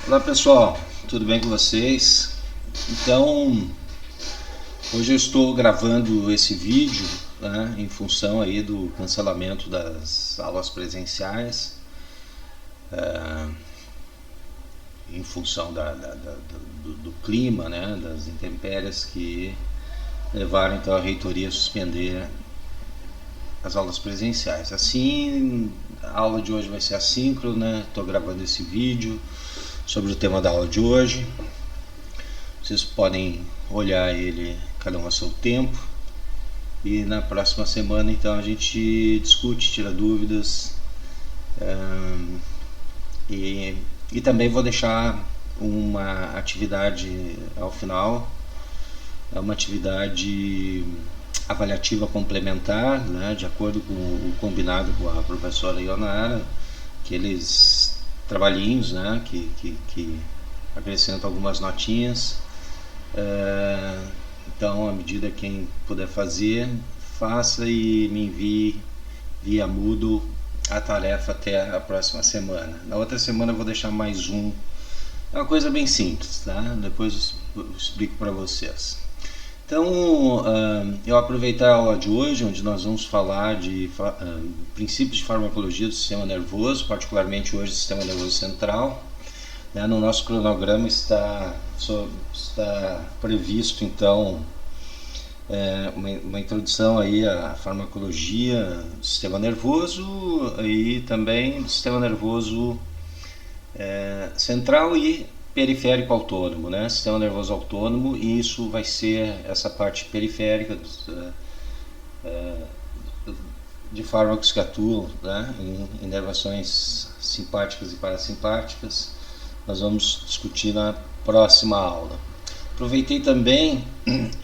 Olá pessoal, tudo bem com vocês? Então, hoje eu estou gravando esse vídeo, né, em função aí do cancelamento das aulas presenciais, em função do clima, né, das intempéries que levaram então a reitoria a suspender as aulas presenciais. Assim, a aula de hoje vai ser assíncrona, estou gravando esse vídeo sobre o tema da aula de hoje. Vocês podem olhar ele cada um a seu tempo. E na próxima semana então a gente discute, tira dúvidas. E também vou deixar uma atividade ao final. É uma atividade avaliativa complementar, né, de acordo com o combinado com a professora Ionara, aqueles trabalhinhos, né, que acrescentam algumas notinhas. Então, à medida que quem puder fazer, faça e me envie via Moodle a tarefa até a próxima semana. Na outra semana eu vou deixar mais um. É uma coisa bem simples, tá? Depois eu explico para vocês. Então, eu aproveitar a aula de hoje, onde nós vamos falar de princípios de farmacologia do sistema nervoso, particularmente hoje do sistema nervoso central. No nosso cronograma está previsto, então, uma introdução aí à farmacologia do sistema nervoso e também do sistema nervoso central e periférico autônomo, né? Sistema nervoso autônomo, e isso vai ser essa parte periférica de fármacos que atuam, né, em inervações simpáticas e parasimpáticas. Nós vamos discutir na próxima aula. Aproveitei também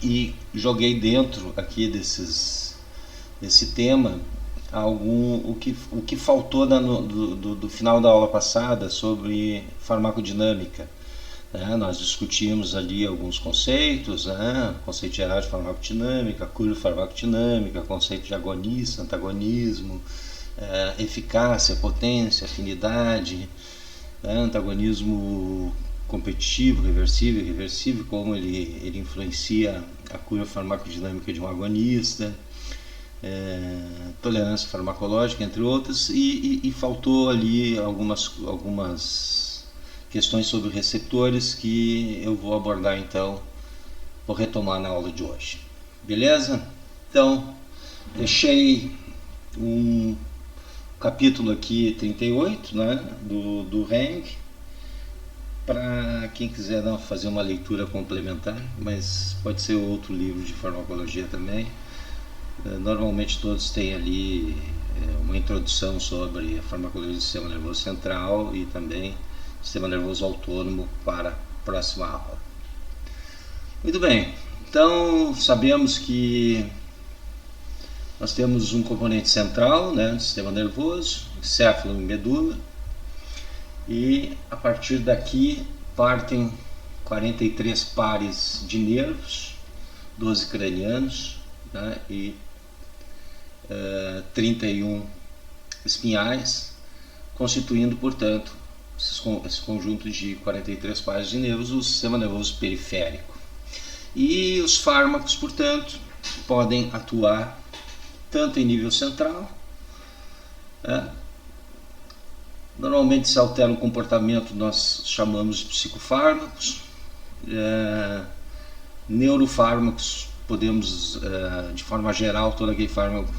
e joguei dentro aqui desse tema o que faltou do final da aula passada sobre farmacodinâmica. Nós discutimos ali alguns conceitos, né? Conceito geral de farmacodinâmica, curva farmacodinâmica, conceito de agonista, antagonismo, eficácia, potência, afinidade, antagonismo competitivo, reversível e irreversível, como ele influencia a curva farmacodinâmica de um agonista, tolerância farmacológica, entre outras, e faltou ali algumas questões sobre receptores que eu vou abordar, então, vou retomar na aula de hoje. Beleza? Então, deixei um capítulo aqui 38, né, do Heng, para quem quiser fazer uma leitura complementar, mas pode ser outro livro de farmacologia também. Normalmente todos têm ali uma introdução sobre a farmacologia do sistema nervoso central e também sistema nervoso autônomo para a próxima aula. Muito bem, então sabemos que nós temos um componente central, né, do sistema nervoso, encéfalo e medula, e a partir daqui partem 43 pares de nervos, 12 cranianos, né, e 31 espinhais, constituindo, portanto, esse conjunto de 43 pares de nervos, o sistema nervoso periférico. E os fármacos, portanto, podem atuar tanto em nível central, normalmente se altera o comportamento, nós chamamos de psicofármacos, neurofármacos, podemos, de forma geral, todo aquele fármaco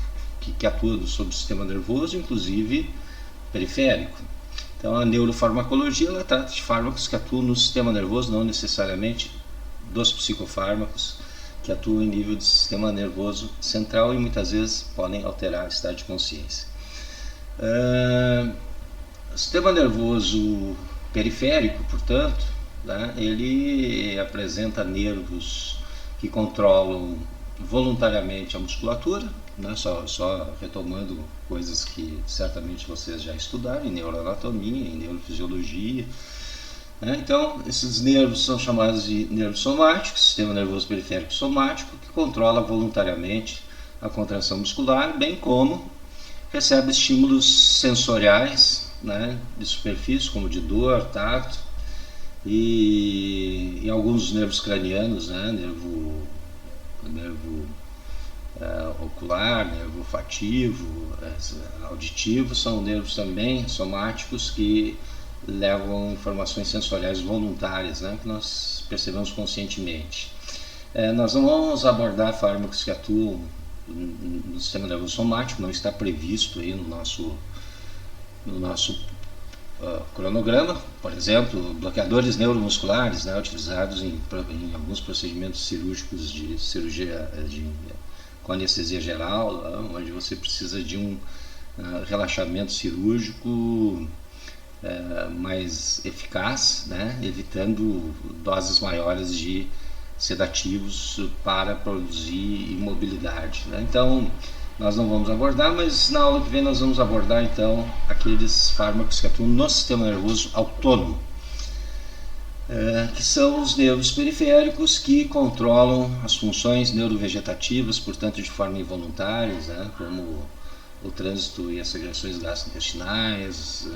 que atua sobre o sistema nervoso, inclusive periférico. Então, a neurofarmacologia, ela trata de fármacos que atuam no sistema nervoso, não necessariamente dos psicofármacos que atuam em nível do sistema nervoso central e muitas vezes podem alterar o estado de consciência. O sistema nervoso periférico, portanto, né, ele apresenta nervos que controlam voluntariamente a musculatura, né, só retomando coisas que certamente vocês já estudaram em neuroanatomia, em neurofisiologia. Então, esses nervos são chamados de nervos somáticos, sistema nervoso periférico somático, que controla voluntariamente a contração muscular, bem como recebe estímulos sensoriais, né, de superfície, como de dor, tato, e alguns nervos cranianos, né? Nervo ocular, nervo olfativo, auditivo, são nervos também somáticos que levam informações sensoriais voluntárias, né, que nós percebemos conscientemente. Nós não vamos abordar fármacos que atuam no sistema nervoso somático, não está previsto aí no nosso cronograma. Por exemplo, bloqueadores neuromusculares, né, utilizados em alguns procedimentos cirúrgicos de cirurgia com anestesia geral, onde você precisa de um relaxamento cirúrgico mais eficaz, né, evitando doses maiores de sedativos para produzir imobilidade, né? Então, nós não vamos abordar, mas na aula que vem nós vamos abordar então aqueles fármacos que atuam no sistema nervoso autônomo, que são os nervos periféricos que controlam as funções neurovegetativas, portanto de forma involuntária, né, como o trânsito e as secreções gastrointestinais,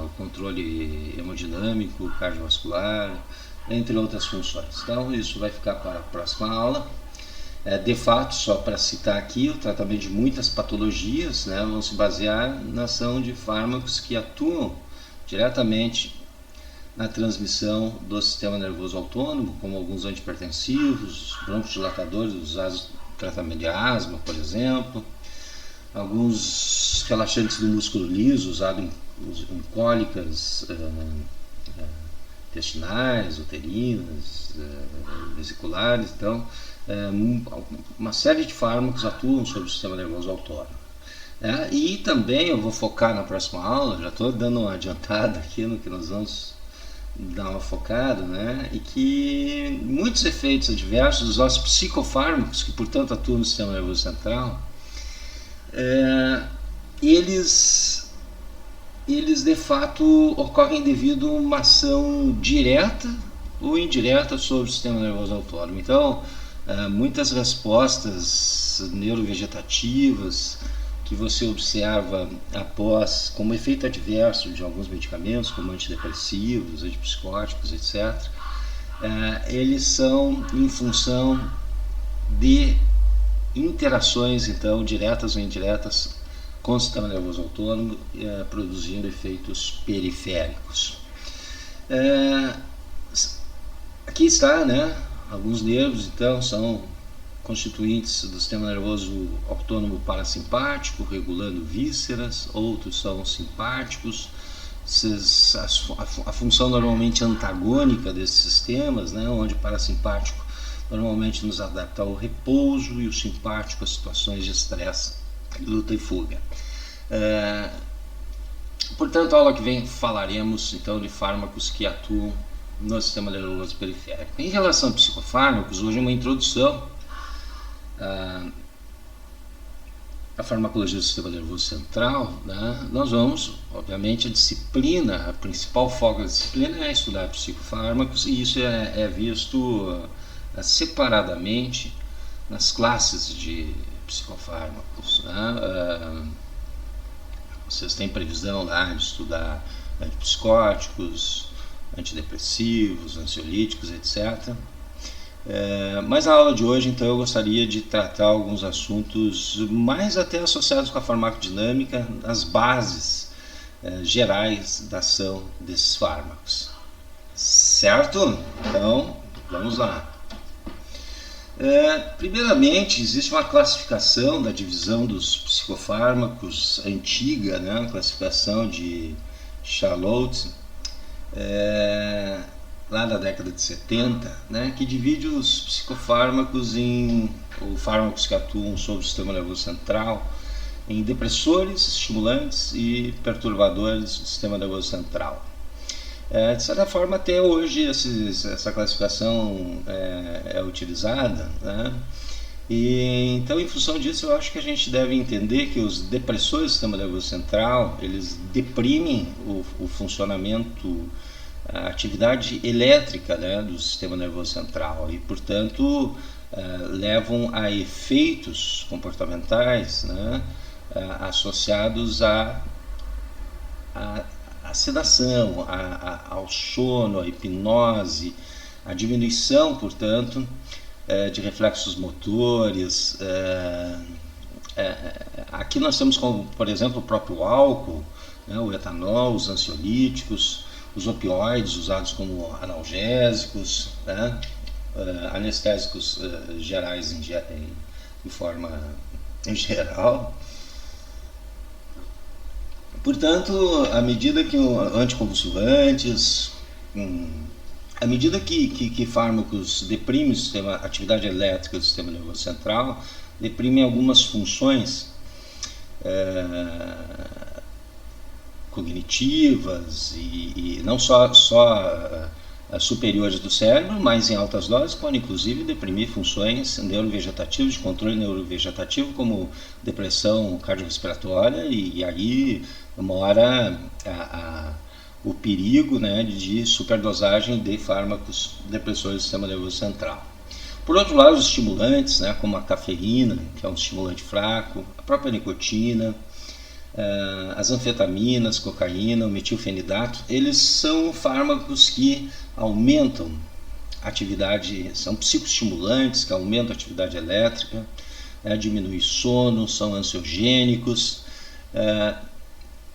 o controle hemodinâmico, cardiovascular, entre outras funções. Então isso vai ficar para a próxima aula. De fato, só para citar aqui, o tratamento de muitas patologias, né, vão se basear na ação de fármacos que atuam diretamente na transmissão do sistema nervoso autônomo, como alguns antihipertensivos, broncodilatadores usados no tratamento de asma, por exemplo, alguns relaxantes do músculo liso usados em cólicas intestinais, uterinas, vesiculares. Então, uma série de fármacos atuam sobre o sistema nervoso autônomo. E também eu vou focar na próxima aula, já estou dando uma adiantada aqui no que nós vamos dar uma focada, né? E que muitos efeitos adversos dos nossos psicofármacos, que portanto atuam no sistema nervoso central, eles de fato ocorrem devido a uma ação direta ou indireta sobre o sistema nervoso autônomo. Então, muitas respostas neurovegetativas que você observa após, como efeito adverso de alguns medicamentos, como antidepressivos, antipsicóticos, etc., eles são em função de interações, então, diretas ou indiretas com o sistema nervoso autônomo, produzindo efeitos periféricos. Aqui está, né? Alguns nervos, então, são constituintes do sistema nervoso autônomo parasimpático, regulando vísceras. Outros são simpáticos. A função normalmente antagônica desses sistemas, né? Onde o parasimpático normalmente nos adapta ao repouso e o simpático a situações de estresse, luta e fuga. Portanto, a aula que vem falaremos então de fármacos que atuam no sistema nervoso periférico. Em relação a psicofármacos, hoje é uma introdução à farmacologia do sistema nervoso central, né? Nós vamos, obviamente, a principal foco da disciplina é estudar psicofármacos, e isso é visto separadamente nas classes de psicofármacos, né? Vocês têm previsão lá de estudar antipsicóticos, antidepressivos, ansiolíticos, etc. Mas na aula de hoje, então, eu gostaria de tratar alguns assuntos mais até associados com a farmacodinâmica, as bases gerais da ação desses fármacos. Certo? Então, vamos lá. Primeiramente, existe uma classificação da divisão dos psicofármacos antiga, né? Uma classificação de Charlotte, lá da década de 70, né? Que divide os psicofármacos ou fármacos que atuam sobre o sistema nervoso central em depressores, estimulantes e perturbadores do sistema nervoso central. De certa forma, até hoje essa classificação é utilizada, né? E então, em função disso, eu acho que a gente deve entender que os depressores do sistema nervoso central, eles deprimem o funcionamento, a atividade elétrica, né, do sistema nervoso central, e portanto levam a efeitos comportamentais, né, associados a a sedação, ao sono, a hipnose, a diminuição, portanto, de reflexos motores. Aqui nós temos, como, por exemplo, o próprio álcool, né, o etanol, os ansiolíticos, os opioides usados como analgésicos, né, anestésicos gerais em forma em geral. Portanto, à medida que anticonvulsivantes, à medida que fármacos deprimem a atividade elétrica do sistema nervoso central, deprimem algumas funções cognitivas e não só superiores do cérebro, mas em altas doses podem inclusive deprimir funções neurovegetativas, de controle neurovegetativo, como depressão cardiorrespiratória, e aí mora o perigo, né, de superdosagem de fármacos depressores do sistema nervoso central. Por outro lado, os estimulantes, né, como a cafeína, que é um estimulante fraco, a própria nicotina, as anfetaminas, cocaína, o metilfenidato, eles são fármacos que aumentam a atividade, são psicoestimulantes que aumentam a atividade elétrica, diminuem sono, são ansiogênicos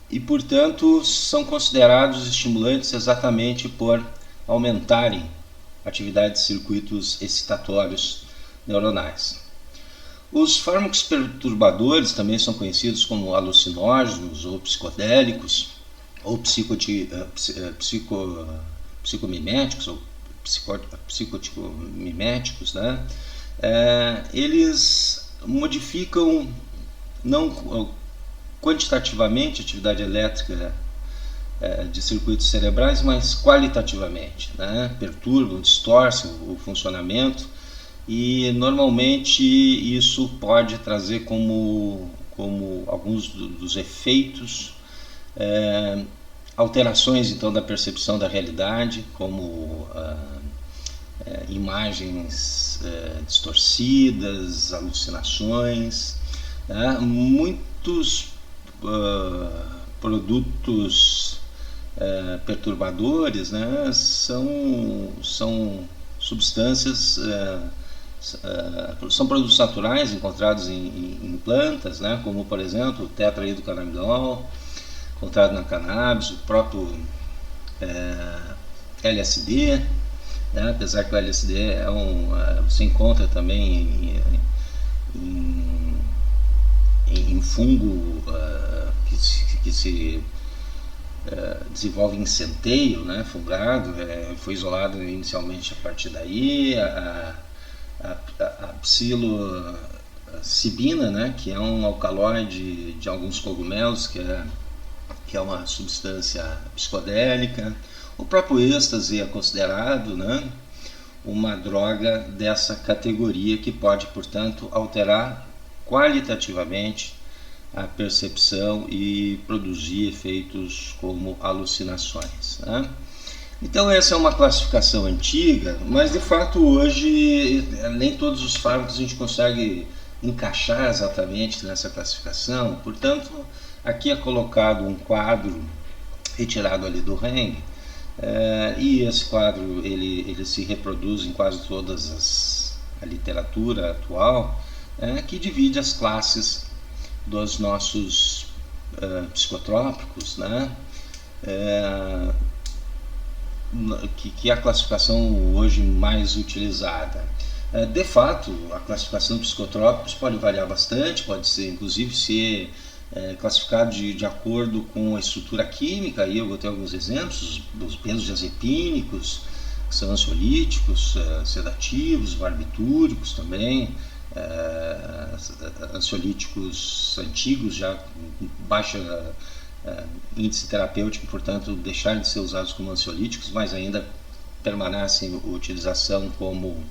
e, portanto, são considerados estimulantes exatamente por aumentarem a atividade de circuitos excitatórios neuronais. Os fármacos perturbadores também são conhecidos como alucinógenos ou psicodélicos ou psicomiméticos ou psicoticomiméticos, né? Eles modificam não quantitativamente a atividade elétrica de circuitos cerebrais, mas qualitativamente, né? Perturbam, distorcem o funcionamento. E normalmente isso pode trazer como alguns dos efeitos alterações então da percepção da realidade, como imagens distorcidas, alucinações, né? Muitos produtos perturbadores, né, são substâncias são produtos naturais encontrados em plantas, né, como por exemplo o tetrahidrocannabinol, encontrado na cannabis, o próprio LSD, né, apesar que o LSD você encontra também em fungo que se desenvolve em centeio, né, fungado, foi isolado inicialmente a partir daí. A psilocibina, né, que é um alcaloide de alguns cogumelos, que é uma substância psicodélica. O próprio êxtase é considerado, né, uma droga dessa categoria que pode, portanto, alterar qualitativamente a percepção e produzir efeitos como alucinações, né? Então essa é uma classificação antiga, mas de fato hoje nem todos os fármacos a gente consegue encaixar exatamente nessa classificação. Portanto, aqui é colocado um quadro retirado ali do Reng, e esse quadro ele se reproduz em quase todas a literatura atual, que divide as classes dos nossos psicotrópicos, né? Que é a classificação hoje mais utilizada. De fato, a classificação de psicotrópicos pode variar bastante, pode ser inclusive ser classificado de acordo com a estrutura química. Aí eu vou ter alguns exemplos: os benzodiazepínicos, que são ansiolíticos, sedativos, barbitúricos também, ansiolíticos antigos já com baixa índice terapêutico, portanto deixaram de ser usados como ansiolíticos, mas ainda permanecem em utilização como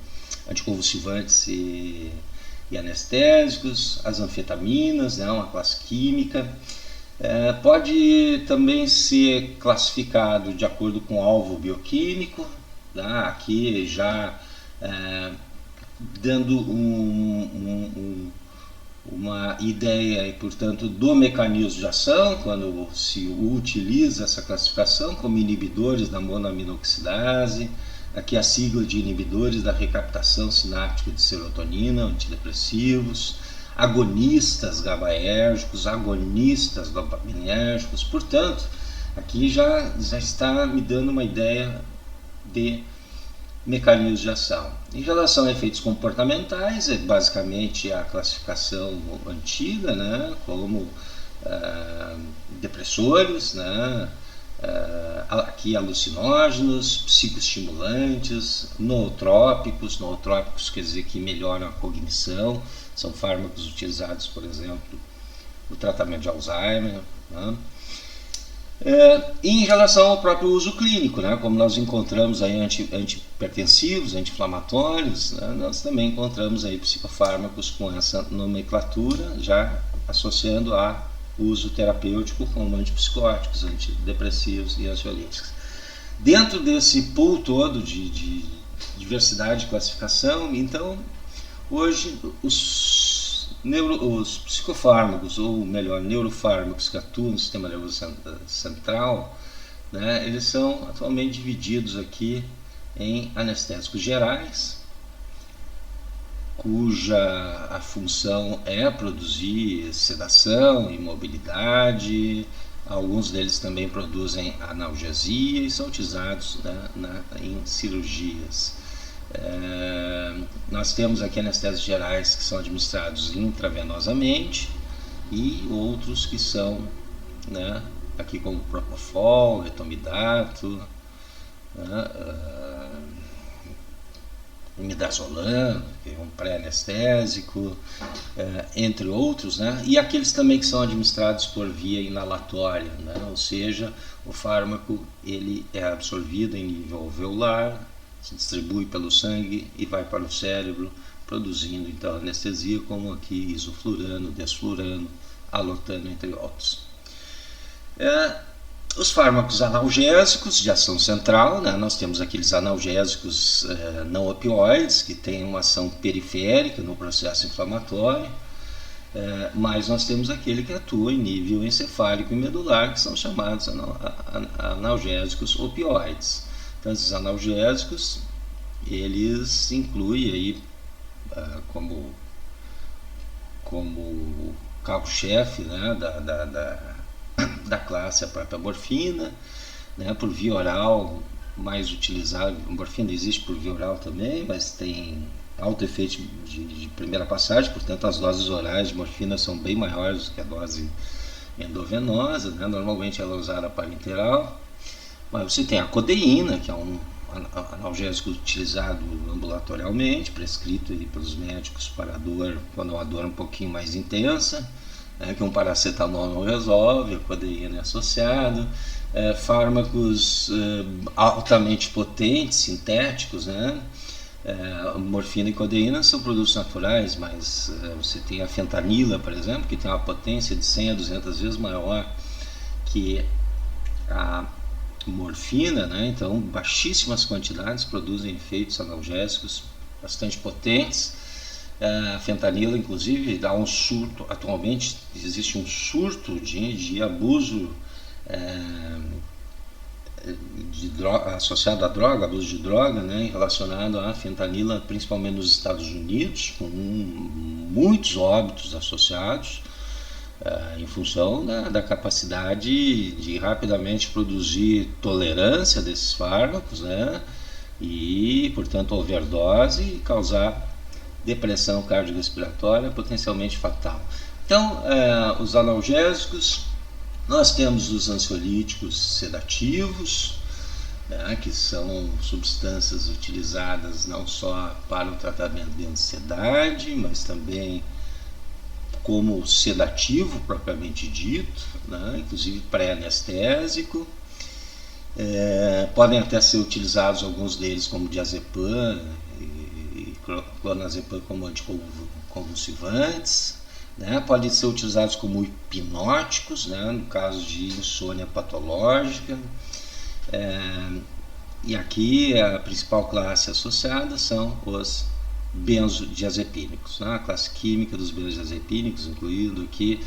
anticonvulsivantes e anestésicos. As anfetaminas, né, uma classe química. Pode também ser classificado de acordo com o alvo bioquímico, tá? Aqui já dando uma ideia, portanto, do mecanismo de ação, quando se utiliza essa classificação como inibidores da monoaminoxidase, aqui a sigla de inibidores da recaptação sináptica de serotonina, antidepressivos, agonistas GABAérgicos, agonistas dopaminérgicos. Portanto, aqui já está me dando uma ideia de mecanismos de ação. Em relação a efeitos comportamentais, é basicamente a classificação antiga, né, como depressores, né, aqui alucinógenos, psicoestimulantes, nootrópicos. Nootrópicos quer dizer que melhoram a cognição, são fármacos utilizados, por exemplo, no tratamento de Alzheimer, né. Em relação ao próprio uso clínico, né, como nós encontramos aí antihipertensivos, anti-inflamatórios, né, nós também encontramos aí psicofármacos com essa nomenclatura, já associando a uso terapêutico como antipsicóticos, antidepressivos e ansiolíticos. Dentro desse pool todo de diversidade de classificação, então, hoje os psicofármacos, ou melhor, neurofármacos que atuam no sistema nervoso central, né, eles são atualmente divididos aqui em anestésicos gerais, cuja a função é produzir sedação, imobilidade. Alguns deles também produzem analgesia e são utilizados, né, em cirurgias. Nós temos aqui anestésicos gerais que são administrados intravenosamente e outros que são, né, aqui como propofol, etomidato, né, midazolam, que é um pré-anestésico, entre outros, né, e aqueles também que são administrados por via inalatória, né, ou seja, o fármaco ele é absorvido em nível alveolar, se distribui pelo sangue e vai para o cérebro, produzindo então anestesia, como aqui isoflurano, desflurano, alotano, entre outros. Os fármacos analgésicos de ação central, né, nós temos aqueles analgésicos não opioides, que têm uma ação periférica no processo inflamatório, mas nós temos aquele que atua em nível encefálico e medular, que são chamados analgésicos opioides. Então, esses analgésicos, eles incluem aí como carro-chefe, né, da classe a própria morfina, né, por via oral mais utilizado. A morfina existe por via oral também, mas tem alto efeito de primeira passagem, portanto as doses orais de morfina são bem maiores do que a dose endovenosa, né, normalmente ela é usada parenteral. Mas você tem a codeína, que é um analgésico utilizado ambulatorialmente, prescrito aí pelos médicos para a dor, quando é uma dor um pouquinho mais intensa, né, que um paracetamol não resolve, a codeína é associado. Fármacos altamente potentes, sintéticos, né? Morfina e codeína são produtos naturais, mas você tem a fentanila, por exemplo, que tem uma potência de 100 a 200 vezes maior que a morfina, né? Então baixíssimas quantidades produzem efeitos analgésicos bastante potentes. A fentanila, inclusive, dá um surto. Atualmente existe um surto de abuso associado à droga, abuso de droga, né, relacionado à fentanila, principalmente nos Estados Unidos, com muitos óbitos associados, em função da capacidade de rapidamente produzir tolerância desses fármacos, né, e, portanto, overdose e causar depressão cardiorrespiratória potencialmente fatal. Então, os analgésicos, nós temos os ansiolíticos sedativos, né, que são substâncias utilizadas não só para o tratamento de ansiedade, mas também como sedativo propriamente dito, né, inclusive pré-anestésico. Podem até ser utilizados alguns deles como diazepam e clonazepam como anticonvulsivantes, né, podem ser utilizados como hipnóticos, né, no caso de insônia patológica. E aqui a principal classe associada são os benzodiazepínicos, né? A classe química dos benzodiazepínicos, incluindo aqui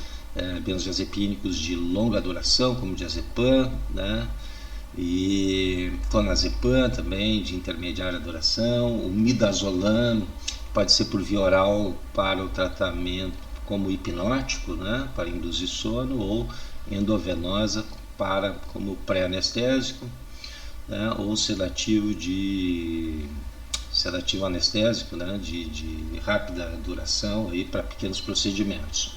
benzodiazepínicos de longa duração, como diazepam, né? E clonazepam também, de intermediária duração, o midazolam pode ser por via oral para o tratamento como hipnótico, né? Para induzir sono, ou endovenosa para como pré-anestésico, né? Ou sedativo anestésico, né? de rápida duração aí para pequenos procedimentos.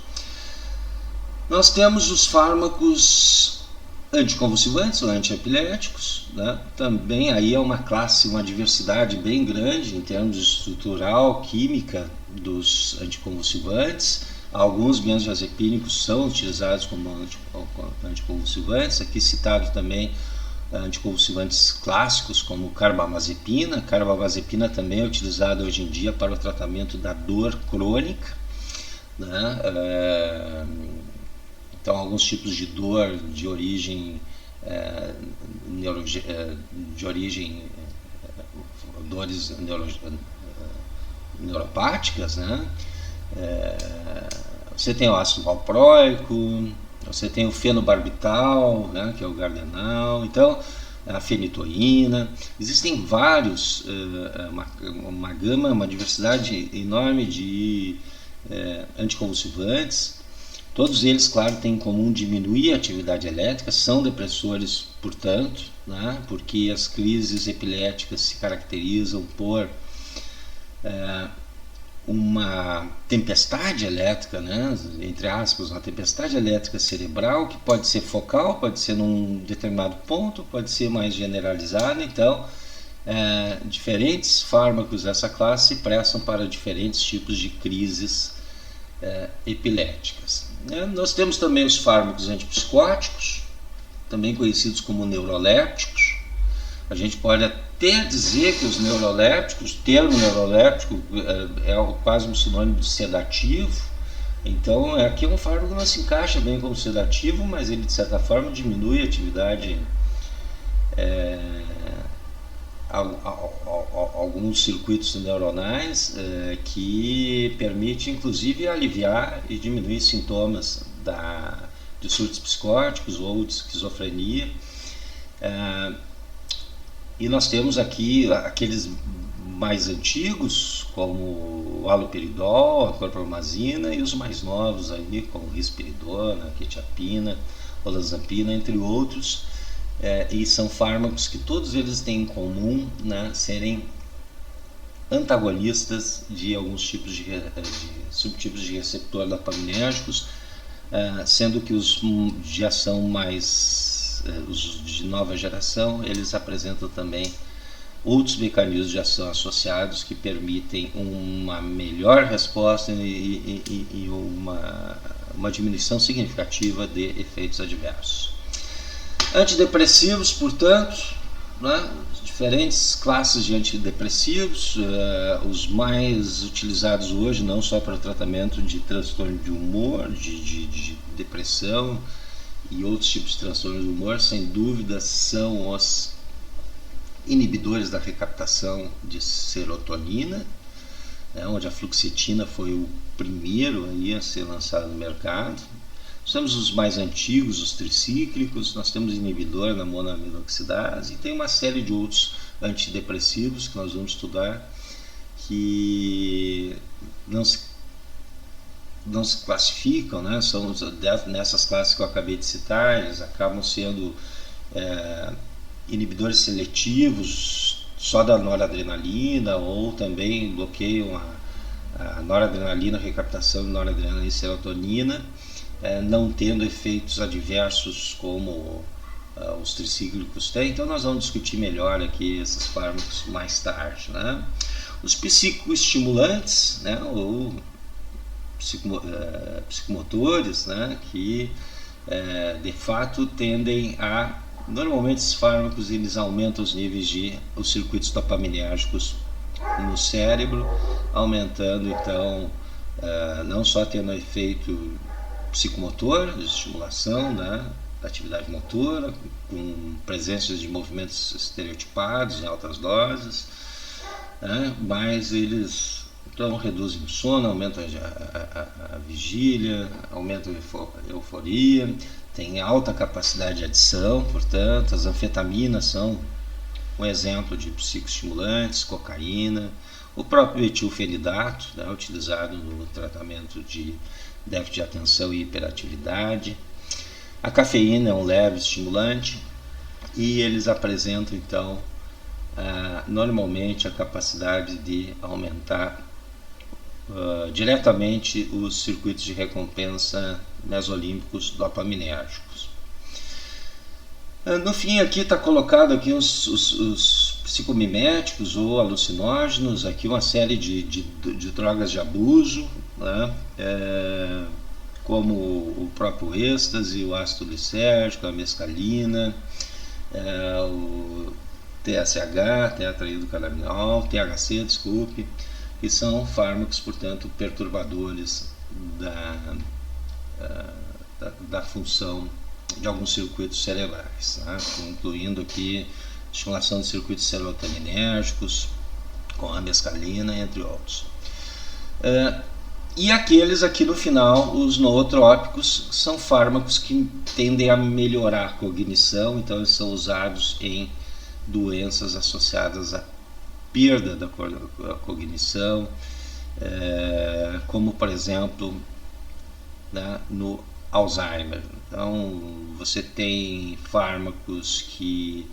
Nós temos os fármacos anticonvulsivantes ou antiepiléticos, né? Também aí é uma classe, uma diversidade bem grande em termos estrutural, química dos anticonvulsivantes. Alguns benzodiazepínicos são utilizados como anticonvulsivantes, aqui citado também anticonvulsivantes clássicos como carbamazepina. Carbamazepina também é utilizada hoje em dia para o tratamento da dor crônica, né? Então, alguns tipos de dor de origem dores neuropáticas, né? Você tem o ácido valproico, você tem o fenobarbital, né, que é o Gardenal, então a fenitoína. Existem vários, uma gama, uma diversidade enorme de anticonvulsivantes. Todos eles, claro, têm em comum diminuir a atividade elétrica, são depressores, portanto, né, porque as crises epiléticas se caracterizam por uma tempestade elétrica, né, entre aspas, uma tempestade elétrica cerebral, que pode ser focal, pode ser num determinado ponto, pode ser mais generalizada. Então, diferentes fármacos dessa classe se prestam para diferentes tipos de crises epiléticas. Nós temos também os fármacos antipsicóticos, também conhecidos como neurolépticos. A gente pode até dizer que os neurolépticos, o termo neuroléptico é quase um sinônimo de sedativo. Então, aqui é um fármaco que não se encaixa bem como sedativo, mas ele de certa forma diminui a atividade, alguns circuitos neuronais, que permite inclusive aliviar e diminuir sintomas de surtos psicóticos ou de esquizofrenia. E nós temos aqui aqueles mais antigos, como o haloperidol, a clorpromazina, e os mais novos aí, como risperidona, quetiapina, olanzapina, entre outros. E são fármacos que todos eles têm em comum, né, serem antagonistas de alguns tipos de subtipos de receptor dopaminérgicos, sendo que os de ação os de nova geração, eles apresentam também outros mecanismos de ação associados que permitem uma melhor resposta e uma diminuição significativa de efeitos adversos. Antidepressivos, portanto, né, diferentes classes de antidepressivos, os mais utilizados hoje, não só para o tratamento de transtorno de humor, de depressão e outros tipos de transtorno de humor, sem dúvida, são os inibidores da recaptação de serotonina, né, onde a fluoxetina foi o primeiro aí a ser lançado no mercado. Nós temos os mais antigos, os tricíclicos, nós temos inibidor na monoaminoxidase, e tem uma série de outros antidepressivos que nós vamos estudar, que não se classificam, né? São nessas classes que eu acabei de citar, eles acabam sendo inibidores seletivos só da noradrenalina, ou também bloqueiam a noradrenalina, recaptação de noradrenalina e serotonina, não tendo efeitos adversos como os tricíclicos têm. Então nós vamos discutir melhor aqui esses fármacos mais tarde, né? Os psicoestimulantes, né, ou psicomotores, né, que de fato tendem a, normalmente esses fármacos eles aumentam os níveis de os circuitos dopaminérgicos no cérebro, aumentando então não só tendo efeito psicomotor, de estimulação, né, da atividade motora, com presença de movimentos estereotipados em altas doses, né, mas eles Então reduzem o sono, aumentam a vigília, aumentam a euforia, tem alta capacidade de adição, portanto, as anfetaminas são um exemplo de psicoestimulantes, cocaína, o próprio metilfenidato, né, utilizado no tratamento de déficit de atenção e hiperatividade. A cafeína é um leve estimulante e eles apresentam então normalmente a capacidade de aumentar diretamente os circuitos de recompensa mesolímbicos dopaminérgicos. No fim, aqui está colocado aqui os psicomiméticos ou alucinógenos, aqui uma série de drogas de abuso, né? Como o próprio êxtase, o ácido lisérgico, a mescalina, o TSH, tetrahidrocannabinol, THC, desculpe, que são fármacos, portanto, perturbadores da função de alguns circuitos cerebrais, né? Incluindo aqui estimulação de circuitos serotoninérgicos com a mescalina, entre outros. E aqueles aqui no final, os nootrópicos, são fármacos que tendem a melhorar a cognição, então eles são usados em doenças associadas à perda da cognição, como por exemplo, né, no Alzheimer. Então você tem fármacos que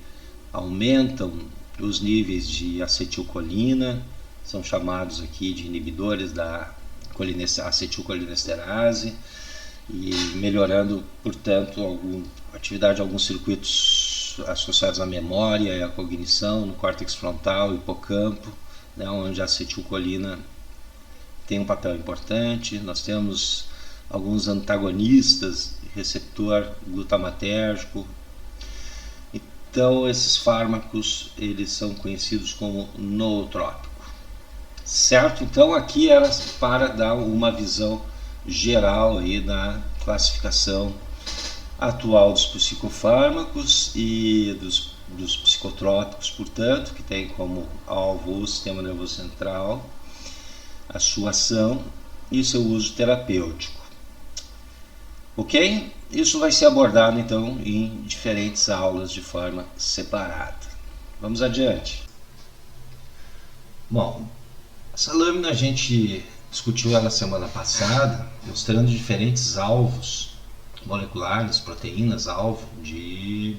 aumentam os níveis de acetilcolina, são chamados aqui de inibidores da acetilcolinesterase, e melhorando, portanto, a atividade de alguns circuitos associados à memória e à cognição no córtex frontal e hipocampo, né, onde a acetilcolina tem um papel importante. Nós temos alguns antagonistas, receptor glutamatérgico. Então esses fármacos eles são conhecidos como nootrópico. Certo? Então aqui era para dar uma visão geral aí da classificação atual dos psicofármacos e dos psicotrópicos, portanto, que tem como alvo o sistema nervoso central, a sua ação e seu uso terapêutico. Ok? Isso vai ser abordado então em diferentes aulas de forma separada. Vamos adiante. Bom, essa lâmina a gente discutiu ela semana passada, mostrando diferentes alvos moleculares, proteínas alvo de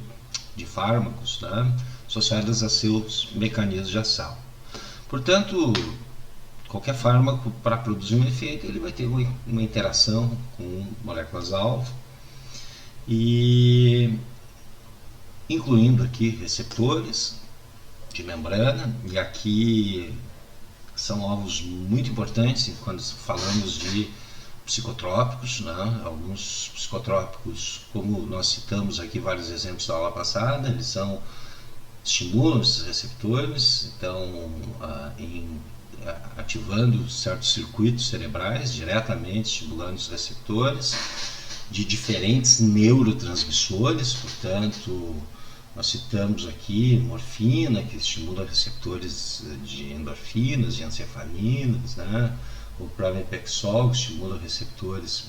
fármacos, né, associadas a seus mecanismos de ação. Portanto, qualquer fármaco, para produzir um efeito, ele vai ter uma interação com moléculas-alvo, e incluindo aqui receptores de membrana, e aqui são alvos muito importantes quando falamos de psicotrópicos, né? Alguns psicotrópicos, como nós citamos aqui vários exemplos da aula passada, eles estimulam esses receptores, então ativando certos circuitos cerebrais, diretamente estimulando os receptores de diferentes neurotransmissores. Portanto, nós citamos aqui morfina, que estimula receptores de endorfinas, de encefalinas, né? O pramipexol, que estimula receptores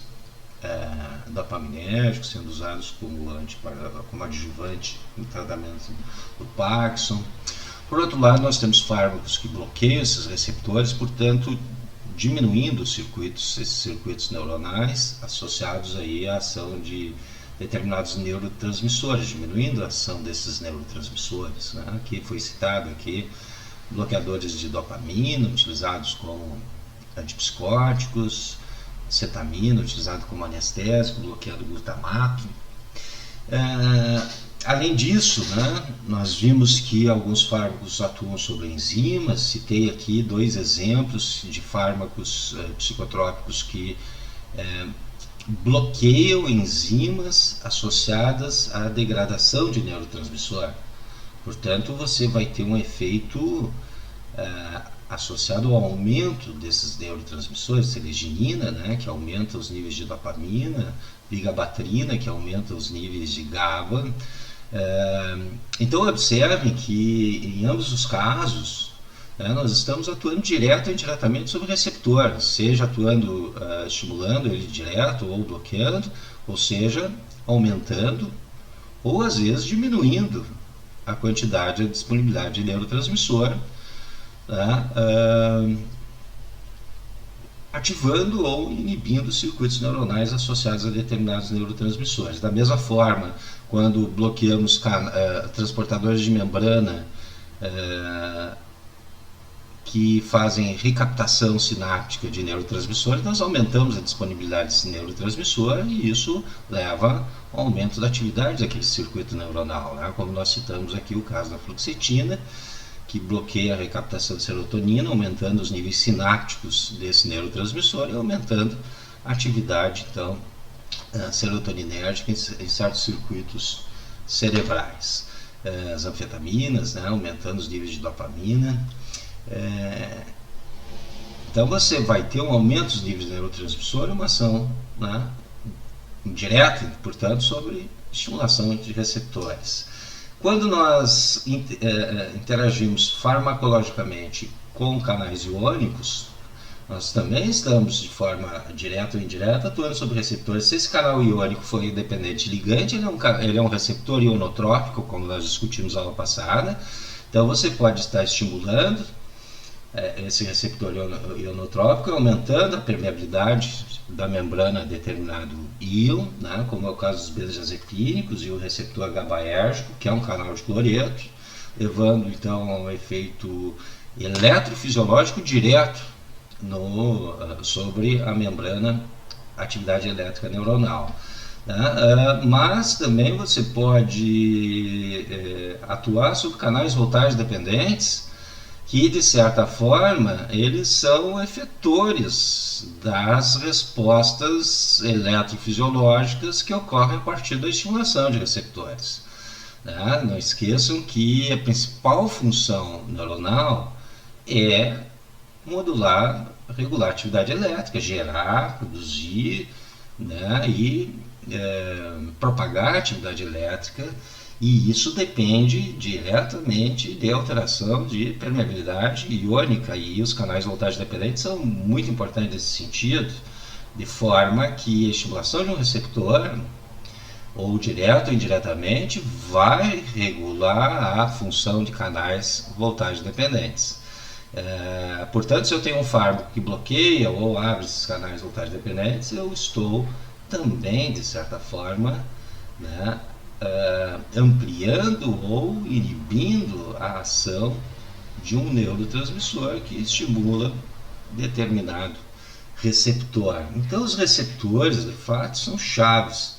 dopaminérgicos, sendo usados como adjuvante no tratamento do Parkinson. Por outro lado, nós temos fármacos que bloqueiam esses receptores, portanto, diminuindo esses circuitos neuronais associados aí à ação de determinados neurotransmissores, diminuindo a ação desses neurotransmissores, né? Aqui foi citado aqui bloqueadores de dopamina, utilizados como antipsicóticos, cetamina, utilizado como anestésico, bloqueando glutamato. Além disso, né, nós vimos que alguns fármacos atuam sobre enzimas. Citei aqui 2 exemplos de fármacos psicotrópicos que bloqueiam enzimas associadas à degradação de neurotransmissor. Portanto, você vai ter um efeito associado ao aumento desses neurotransmissores, seleginina, né, que aumenta os níveis de dopamina, ligabatrina, que aumenta os níveis de GABA. Então observem que em ambos os casos Nós estamos atuando direto ou indiretamente sobre o receptor, seja atuando, estimulando ele direto ou bloqueando, ou seja, aumentando ou às vezes diminuindo a quantidade, a disponibilidade de neurotransmissor, tá? Ativando ou inibindo circuitos neuronais associados a determinados neurotransmissores. Da mesma forma, quando bloqueamos transportadores de membrana que fazem recaptação sináptica de neurotransmissores, nós aumentamos a disponibilidade desse neurotransmissor e isso leva ao aumento da atividade daquele circuito neuronal, né? Como nós citamos aqui o caso da fluoxetina, que bloqueia a recaptação de serotonina, aumentando os níveis sinápticos desse neurotransmissor e aumentando a atividade, então, serotoninérgica em certos circuitos cerebrais. As anfetaminas, né, aumentando os níveis de dopamina. Então você vai ter um aumento dos níveis de neurotransmissor e uma ação, né, indireta, portanto, sobre estimulação de receptores. Quando nós interagimos farmacologicamente com canais iônicos, nós também estamos de forma direta ou indireta atuando sobre receptores. Se esse canal iônico for independente ligante, ele é um receptor ionotrópico, como nós discutimos na aula passada. Então você pode estar estimulando esse receptor ionotrópico, aumentando a permeabilidade da membrana a determinado íon, né, como é o caso dos benzodiazepínicos e o receptor GABAérgico, que é um canal de cloreto, levando então a um efeito eletrofisiológico direto sobre a membrana, atividade elétrica neuronal. Mas também você pode atuar sobre canais voltage dependentes, que de certa forma eles são efetores das respostas eletrofisiológicas que ocorrem a partir da estimulação de receptores. Não esqueçam que a principal função neuronal é modular, regular a atividade elétrica, gerar, produzir, né, e propagar a atividade elétrica, e isso depende diretamente de alteração de permeabilidade iônica, e os canais voltagem dependentes são muito importantes nesse sentido, de forma que a estimulação de um receptor, ou direto ou indiretamente, vai regular a função de canais voltagem dependentes. Portanto, se eu tenho um fármaco que bloqueia ou abre esses canais voltagem dependentes, eu estou também, de certa forma, né, ampliando ou inibindo a ação de um neurotransmissor que estimula determinado receptor. Então, os receptores, de fato, são chaves,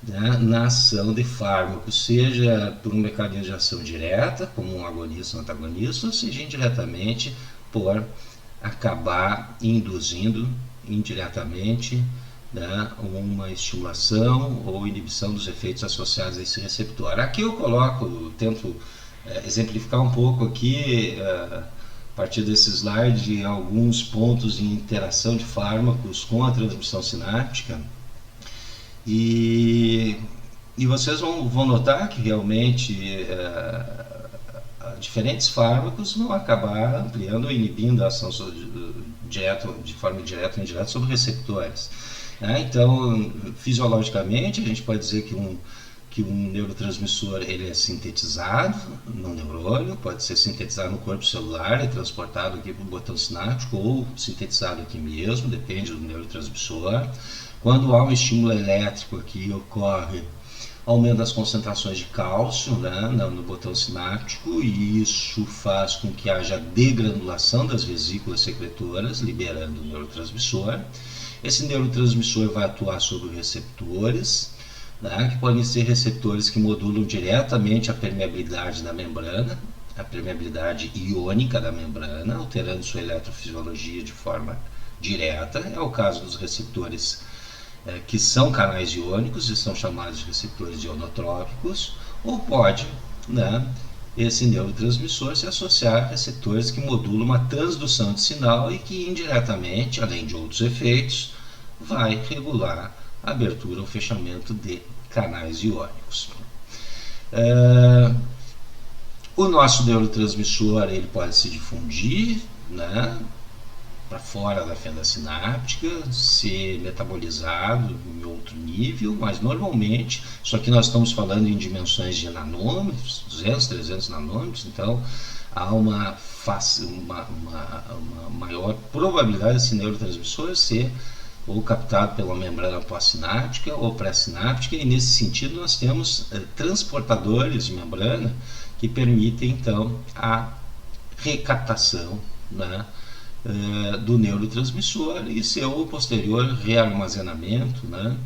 né, na ação de fármacos, seja por um mecanismo de ação direta, como um agonista ou antagonista, ou seja indiretamente por acabar induzindo indiretamente, né, uma estimulação ou inibição dos efeitos associados a esse receptor. Aqui eu tento exemplificar um pouco aqui, a partir desse slide, alguns pontos de interação de fármacos com a transmissão sináptica, e vocês vão notar que realmente diferentes fármacos vão acabar ampliando ou inibindo a ação de forma direta ou indireta sobre receptores. Então, fisiologicamente, a gente pode dizer que um neurotransmissor ele é sintetizado no neurônio, pode ser sintetizado no corpo celular, é transportado aqui para o botão sináptico ou sintetizado aqui mesmo, depende do neurotransmissor. Quando há um estímulo elétrico aqui, ocorre aumento das concentrações de cálcio, né, no botão sináptico, e isso faz com que haja degranulação das vesículas secretoras, liberando o neurotransmissor. Esse neurotransmissor vai atuar sobre receptores, né, que podem ser receptores que modulam diretamente a permeabilidade da membrana, a permeabilidade iônica da membrana, alterando sua eletrofisiologia de forma direta. É o caso dos receptores que são canais iônicos e são chamados de receptores ionotrópicos, ou pode, né, esse neurotransmissor se associar a receptores que modulam uma transdução de sinal e que indiretamente, além de outros efeitos, vai regular a abertura ou fechamento de canais iônicos. O nosso neurotransmissor ele pode se difundir, né, para fora da fenda sináptica, ser metabolizado em outro nível, mas normalmente, só que nós estamos falando em dimensões de nanômetros, 200, 300 nanômetros, então há uma maior probabilidade desse neurotransmissor ser ou captado pela membrana pós-sináptica ou pré-sináptica, e nesse sentido nós temos transportadores de membrana que permitem então a recaptação, né, do neurotransmissor e seu posterior rearmazenamento, né,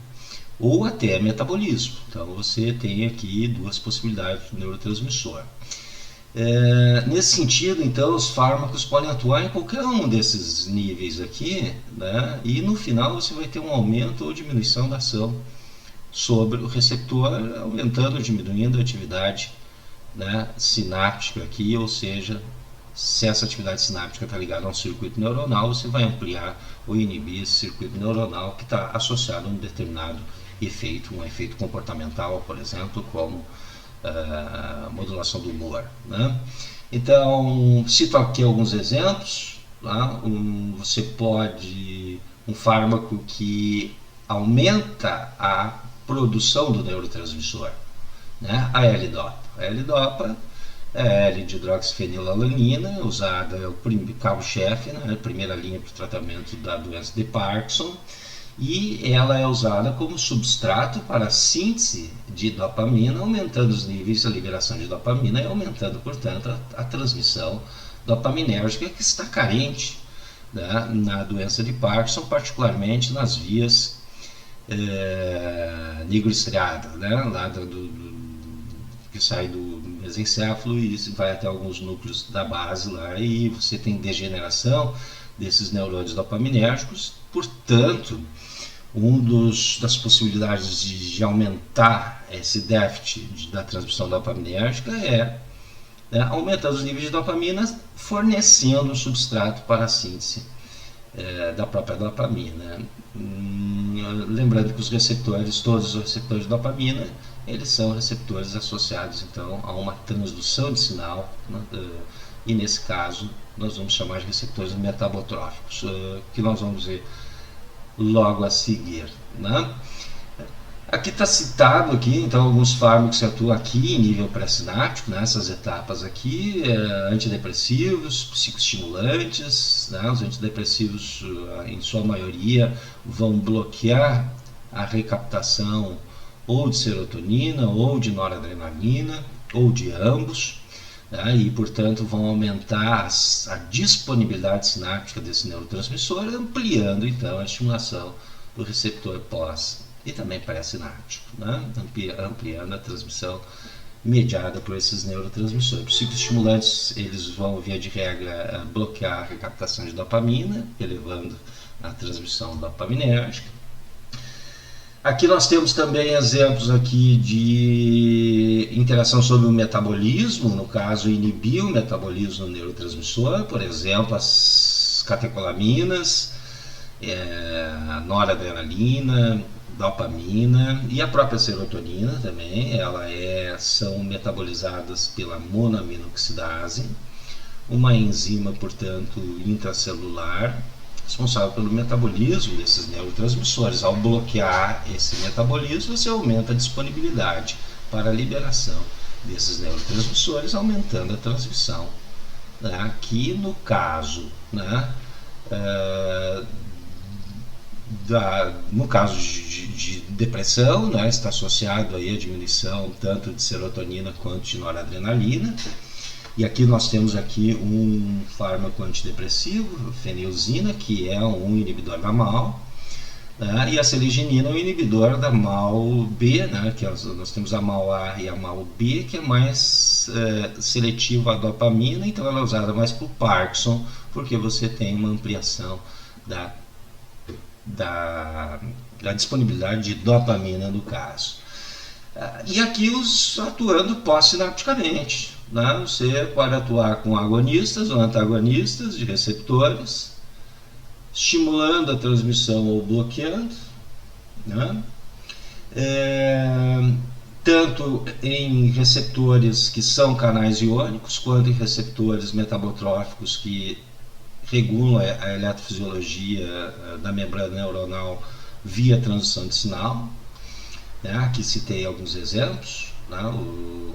ou até metabolismo. Então você tem aqui duas possibilidades do neurotransmissor. Nesse sentido, então, os fármacos podem atuar em qualquer um desses níveis aqui, né, e no final você vai ter um aumento ou diminuição da ação sobre o receptor, aumentando ou diminuindo a atividade, né, sináptica aqui, ou seja, se essa atividade sináptica está ligada a um circuito neuronal, você vai ampliar ou inibir esse circuito neuronal que está associado a um determinado efeito, um efeito comportamental, por exemplo, como modulação do humor, né? Então, cito aqui alguns exemplos, tá? Você pode, um fármaco que aumenta a produção do neurotransmissor, né? A L-Dopa. A L-Dopa é a L-dihidroxifenilalanina, usada, é o carro-chefe, né? A primeira linha para o tratamento da doença de Parkinson, e ela é usada como substrato para a síntese de dopamina, aumentando os níveis da liberação de dopamina e aumentando, portanto, a transmissão dopaminérgica que está carente, né, na doença de Parkinson, particularmente nas vias nigrostriadas, né, lá que sai do mesencéfalo e vai até alguns núcleos da base lá, e você tem degeneração desses neurônios dopaminérgicos. Portanto, das possibilidades de aumentar esse déficit da transmissão dopaminérgica é, né, aumentar os níveis de dopamina, fornecendo um substrato para a síntese da própria dopamina. Lembrando que os receptores, todos os receptores de dopamina, eles são receptores associados então a uma transdução de sinal, né, e nesse caso nós vamos chamar de receptores metabotróficos, que nós vamos ver logo a seguir, né? Aqui está citado aqui, então, alguns fármacos que atuam aqui em nível pré-sináptico, nessas etapas aqui, antidepressivos, psicoestimulantes, né? Os antidepressivos, em sua maioria, vão bloquear a recaptação ou de serotonina, ou de noradrenalina, ou de ambos, né, e portanto vão aumentar a disponibilidade sináptica desse neurotransmissor, ampliando então a estimulação do receptor pós e também pré-sináptico, né, ampliando a transmissão mediada por esses neurotransmissores. Os psicoestimulantes, eles vão, via de regra, bloquear a recaptação de dopamina, elevando a transmissão dopaminérgica. Aqui nós temos também exemplos aqui de interação sobre o metabolismo, no caso inibir o metabolismo do neurotransmissor, por exemplo, as catecolaminas, a noradrenalina, dopamina e a própria serotonina também, são metabolizadas pela monoaminoxidase, uma enzima, portanto, intracelular, responsável pelo metabolismo desses neurotransmissores. Ao bloquear esse metabolismo, você aumenta a disponibilidade para a liberação desses neurotransmissores, aumentando a transmissão, né? Aqui no caso, né, no caso de depressão, né, está associado aí a diminuição tanto de serotonina quanto de noradrenalina. E aqui nós temos aqui um fármaco antidepressivo, fenilzina, que é um inibidor da MAO, né? E a seleginina é um inibidor da MAO-B, né? Que nós temos a MAO-A e a MAO-B, que é mais seletiva à dopamina, então ela é usada mais para o Parkinson, porque você tem uma ampliação da disponibilidade de dopamina no caso. E aqui os atuando pós-sinapticamente. Você pode atuar com agonistas ou antagonistas de receptores, estimulando a transmissão ou bloqueando, né? tanto em receptores que são canais iônicos, quanto em receptores metabotróficos que regulam a eletrofisiologia da membrana neuronal via transdução de sinal. Aqui citei alguns exemplos,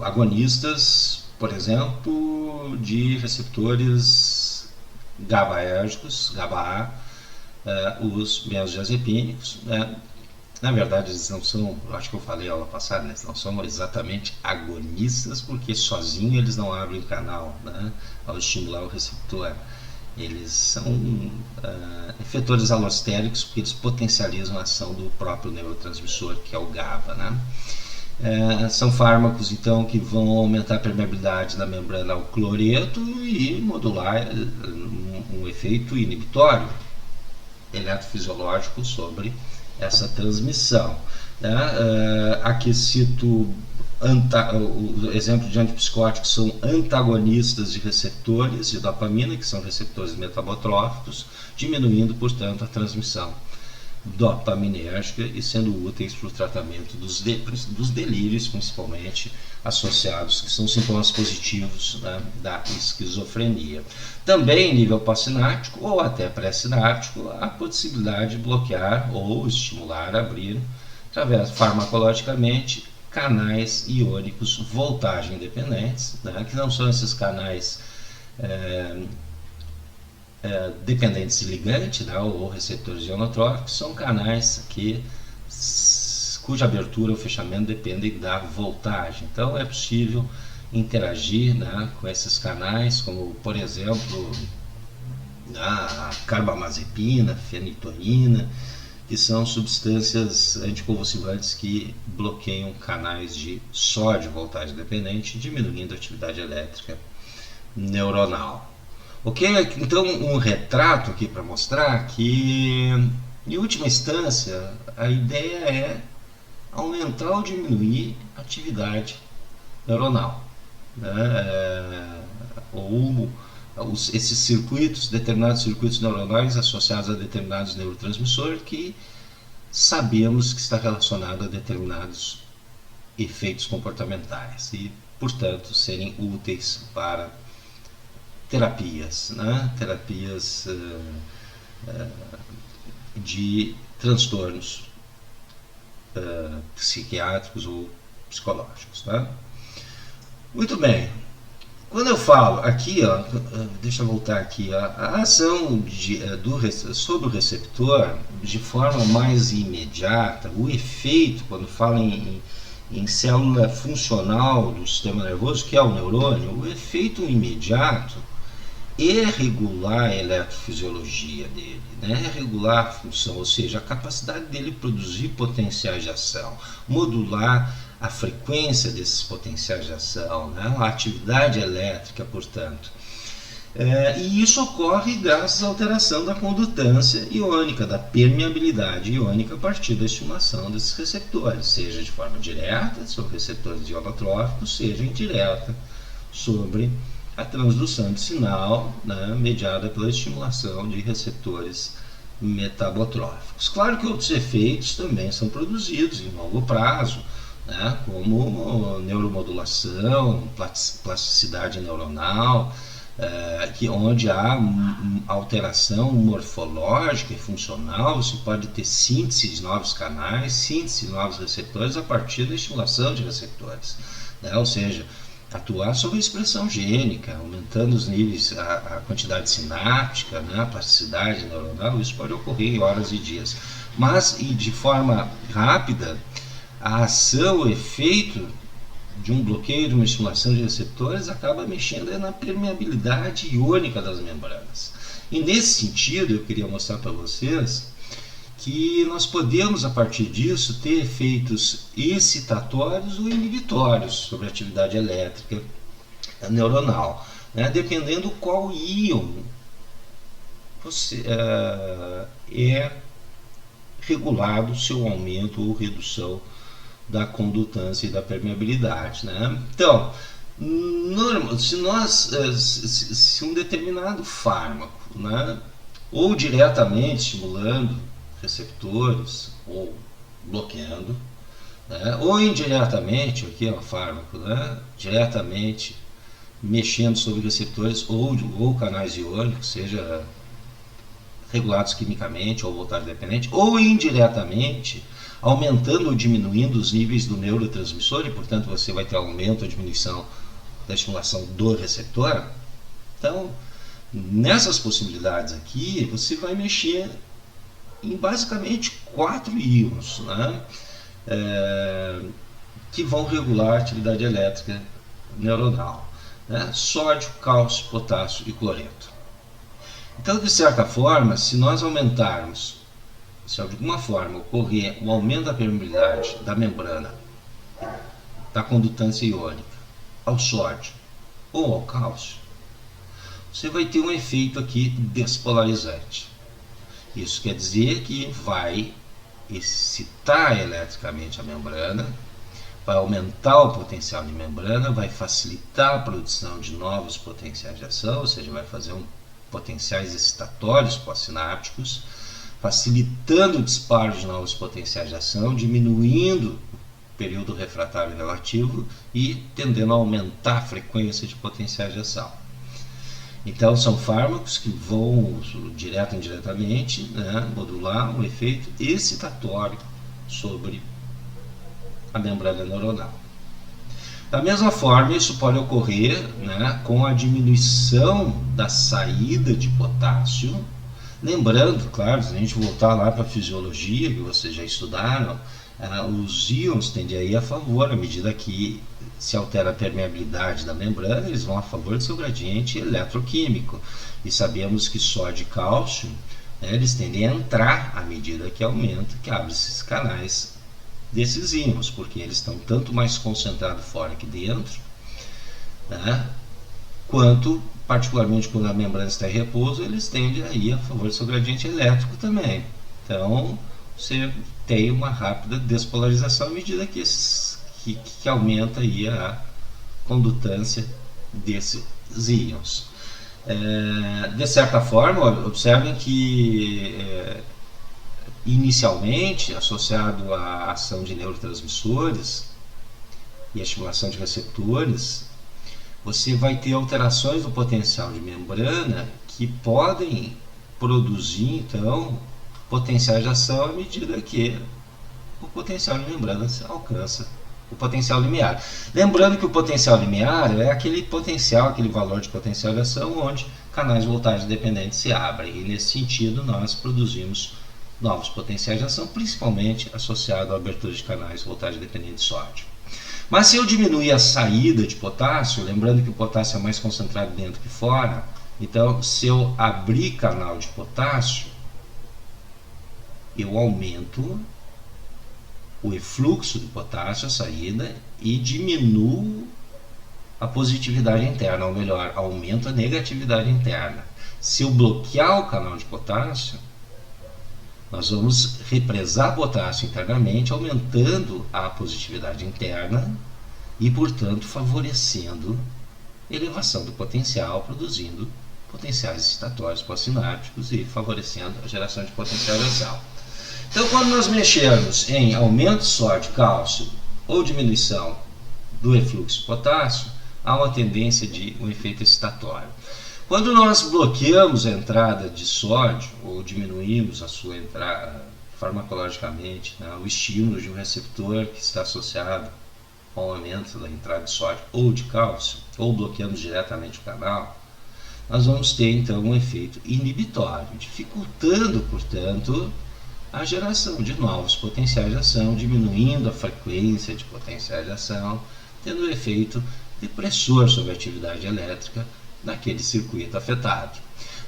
agonistas, por exemplo, de receptores GABAérgicos, GABA-A, os benzodiazepínicos. Na verdade, eles não são, acho que eu falei aula passada, eles não são exatamente agonistas, porque sozinho eles não abrem o canal, ao estimular o receptor. Eles são efetores alostéricos, porque eles potencializam a ação do próprio neurotransmissor, que é o GABA. São fármacos, então, que vão aumentar a permeabilidade da membrana ao cloreto e modular um efeito inibitório eletrofisiológico sobre essa transmissão. Aqui cito o exemplo de antipsicóticos são antagonistas de receptores de dopamina, que são receptores metabotróficos, diminuindo, portanto, a transmissão dopaminérgica e sendo úteis para o tratamento dos delírios, principalmente associados, que são sintomas positivos da esquizofrenia. Também em nível pós-sináptico ou até pré-sináptico, a possibilidade de bloquear ou estimular, abrir, através farmacologicamente, canais iônicos voltagem dependentes, que não são esses canais dependentes de ligante, ou receptores ionotróficos, são canais cuja abertura ou fechamento dependem da voltagem. Então é possível interagir com esses canais, como por exemplo a carbamazepina, fenitoína, que são substâncias anticonvulsivantes que bloqueiam canais de sódio voltagem dependente, diminuindo a atividade elétrica neuronal. Ok? Então, um retrato aqui para mostrar que, em última instância, a ideia é aumentar ou diminuir a atividade neuronal. Esses circuitos, determinados circuitos neuronais associados a determinados neurotransmissores que sabemos que está relacionado a determinados efeitos comportamentais e, portanto, serem úteis para terapias, terapias de transtornos psiquiátricos ou psicológicos. Muito bem. Quando eu falo aqui, deixa eu voltar aqui, a ação sobre o receptor de forma mais imediata, o efeito, quando fala em célula funcional do sistema nervoso, que é o neurônio, o efeito imediato é regular a eletrofisiologia dele, é regular a função, ou seja, a capacidade dele produzir potenciais de ação, modular a frequência desses potenciais de ação, a atividade elétrica, portanto. E isso ocorre graças à alteração da condutância iônica, da permeabilidade iônica a partir da estimulação desses receptores, seja de forma direta sobre receptores ionotróficos, seja indireta sobre a transdução de sinal, mediada pela estimulação de receptores metabotróficos. Claro que outros efeitos também são produzidos em longo prazo, como neuromodulação, plasticidade neuronal, onde há alteração morfológica e funcional, você pode ter síntese de novos canais, síntese de novos receptores a partir da estimulação de receptores, ou seja, atuar sobre a expressão gênica, aumentando os níveis, a quantidade sináptica, a plasticidade neuronal. Isso pode ocorrer em horas e dias, mas e de forma rápida, a ação, o efeito de um bloqueio, de uma estimulação de receptores acaba mexendo na permeabilidade iônica das membranas. E nesse sentido, eu queria mostrar para vocês que nós podemos, a partir disso, ter efeitos excitatórios ou inibitórios sobre a atividade elétrica neuronal, dependendo qual íon é regulado o seu aumento ou redução da condutância e da permeabilidade. Então, se um determinado fármaco, ou diretamente estimulando receptores ou bloqueando, né? Ou indiretamente, aqui é um fármaco, né? Diretamente mexendo sobre receptores ou canais iônicos, seja regulados quimicamente ou voltagem dependente, ou indiretamente aumentando ou diminuindo os níveis do neurotransmissor, e portanto você vai ter aumento ou diminuição da estimulação do receptor. Então, nessas possibilidades aqui, você vai mexer em basicamente 4 íons, né? Que vão regular a atividade elétrica neuronal, né? Sódio, cálcio, potássio e cloreto. Então, de certa forma, se nós aumentarmos, se de alguma forma ocorrer o aumento da permeabilidade da membrana, da condutância iônica, ao sódio ou ao cálcio, você vai ter um efeito aqui despolarizante. Isso quer dizer que vai excitar eletricamente a membrana, vai aumentar o potencial de membrana, vai facilitar a produção de novos potenciais de ação, ou seja, vai fazer potenciais excitatórios pós-sinápticos, facilitando o disparo de novos potenciais de ação, diminuindo o período refratário relativo e tendendo a aumentar a frequência de potenciais de ação. Então, são fármacos que vão, direto ou indiretamente, né, modular um efeito excitatório sobre a membrana neuronal. Da mesma forma, isso pode ocorrer, né, com a diminuição da saída de potássio. Lembrando, claro, se a gente voltar lá para a fisiologia, que vocês já estudaram, os íons tendem a ir a favor, à medida que se altera a permeabilidade da membrana, eles vão a favor do seu gradiente eletroquímico. E sabemos que sódio e cálcio, né, eles tendem a entrar à medida que aumenta, que abre esses canais desses íons, porque eles estão tanto mais concentrados fora que dentro, né, quanto, particularmente quando a membrana está em repouso, eles tendem a ir a favor do seu gradiente elétrico também. Então, você tem uma rápida despolarização à medida que aumenta aí a condutância desses íons. De certa forma, observem que inicialmente, associado à ação de neurotransmissores e à estimulação de receptores, você vai ter alterações do potencial de membrana que podem produzir, então, potenciais de ação à medida que o potencial de membrana alcança o potencial limiar. Lembrando que o potencial limiar é aquele potencial, aquele valor de potencial de ação onde canais de voltagem dependentes se abrem, e nesse sentido nós produzimos novos potenciais de ação, principalmente associado à abertura de canais de voltagem dependente de sódio. Mas se eu diminuir a saída de potássio, lembrando que o potássio é mais concentrado dentro que fora, então se eu abrir canal de potássio, eu aumento o efluxo de potássio, a saída, e diminuo a positividade interna, ou melhor, aumento a negatividade interna. Se eu bloquear o canal de potássio, nós vamos represar potássio internamente, aumentando a positividade interna e, portanto, favorecendo elevação do potencial, produzindo potenciais excitatórios pós-sinápticos e favorecendo a geração de potencial de ação. Então, quando nós mexermos em aumento de sódio, cálcio ou diminuição do efluxo de potássio, há uma tendência de um efeito excitatório. Quando nós bloqueamos a entrada de sódio ou diminuímos a sua entrada farmacologicamente, né, o estímulo de um receptor que está associado ao aumento da entrada de sódio ou de cálcio, ou bloqueamos diretamente o canal, nós vamos ter então um efeito inibitório, dificultando, portanto, a geração de novos potenciais de ação, diminuindo a frequência de potenciais de ação, tendo um efeito depressor sobre a atividade elétrica naquele circuito afetado.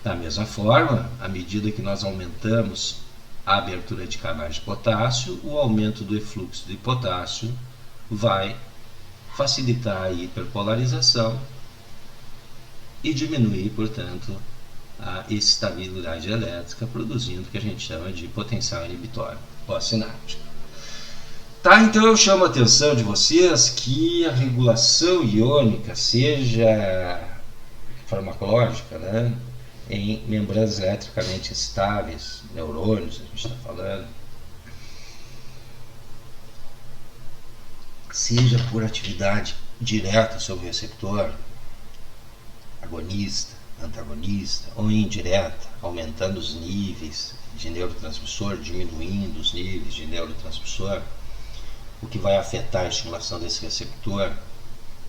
Da mesma forma, à medida que nós aumentamos a abertura de canais de potássio, o aumento do efluxo de potássio vai facilitar a hiperpolarização e diminuir, portanto, a excitabilidade elétrica, produzindo o que a gente chama de potencial inibitório pós-sináptico. Tá, então eu chamo a atenção de vocês que a regulação iônica, seja farmacológica, né, em membranas eletricamente estáveis, neurônios, a gente está falando, seja por atividade direta sobre o receptor, agonista, antagonista, ou indireta, aumentando os níveis de neurotransmissor, diminuindo os níveis de neurotransmissor, o que vai afetar a estimulação desse receptor,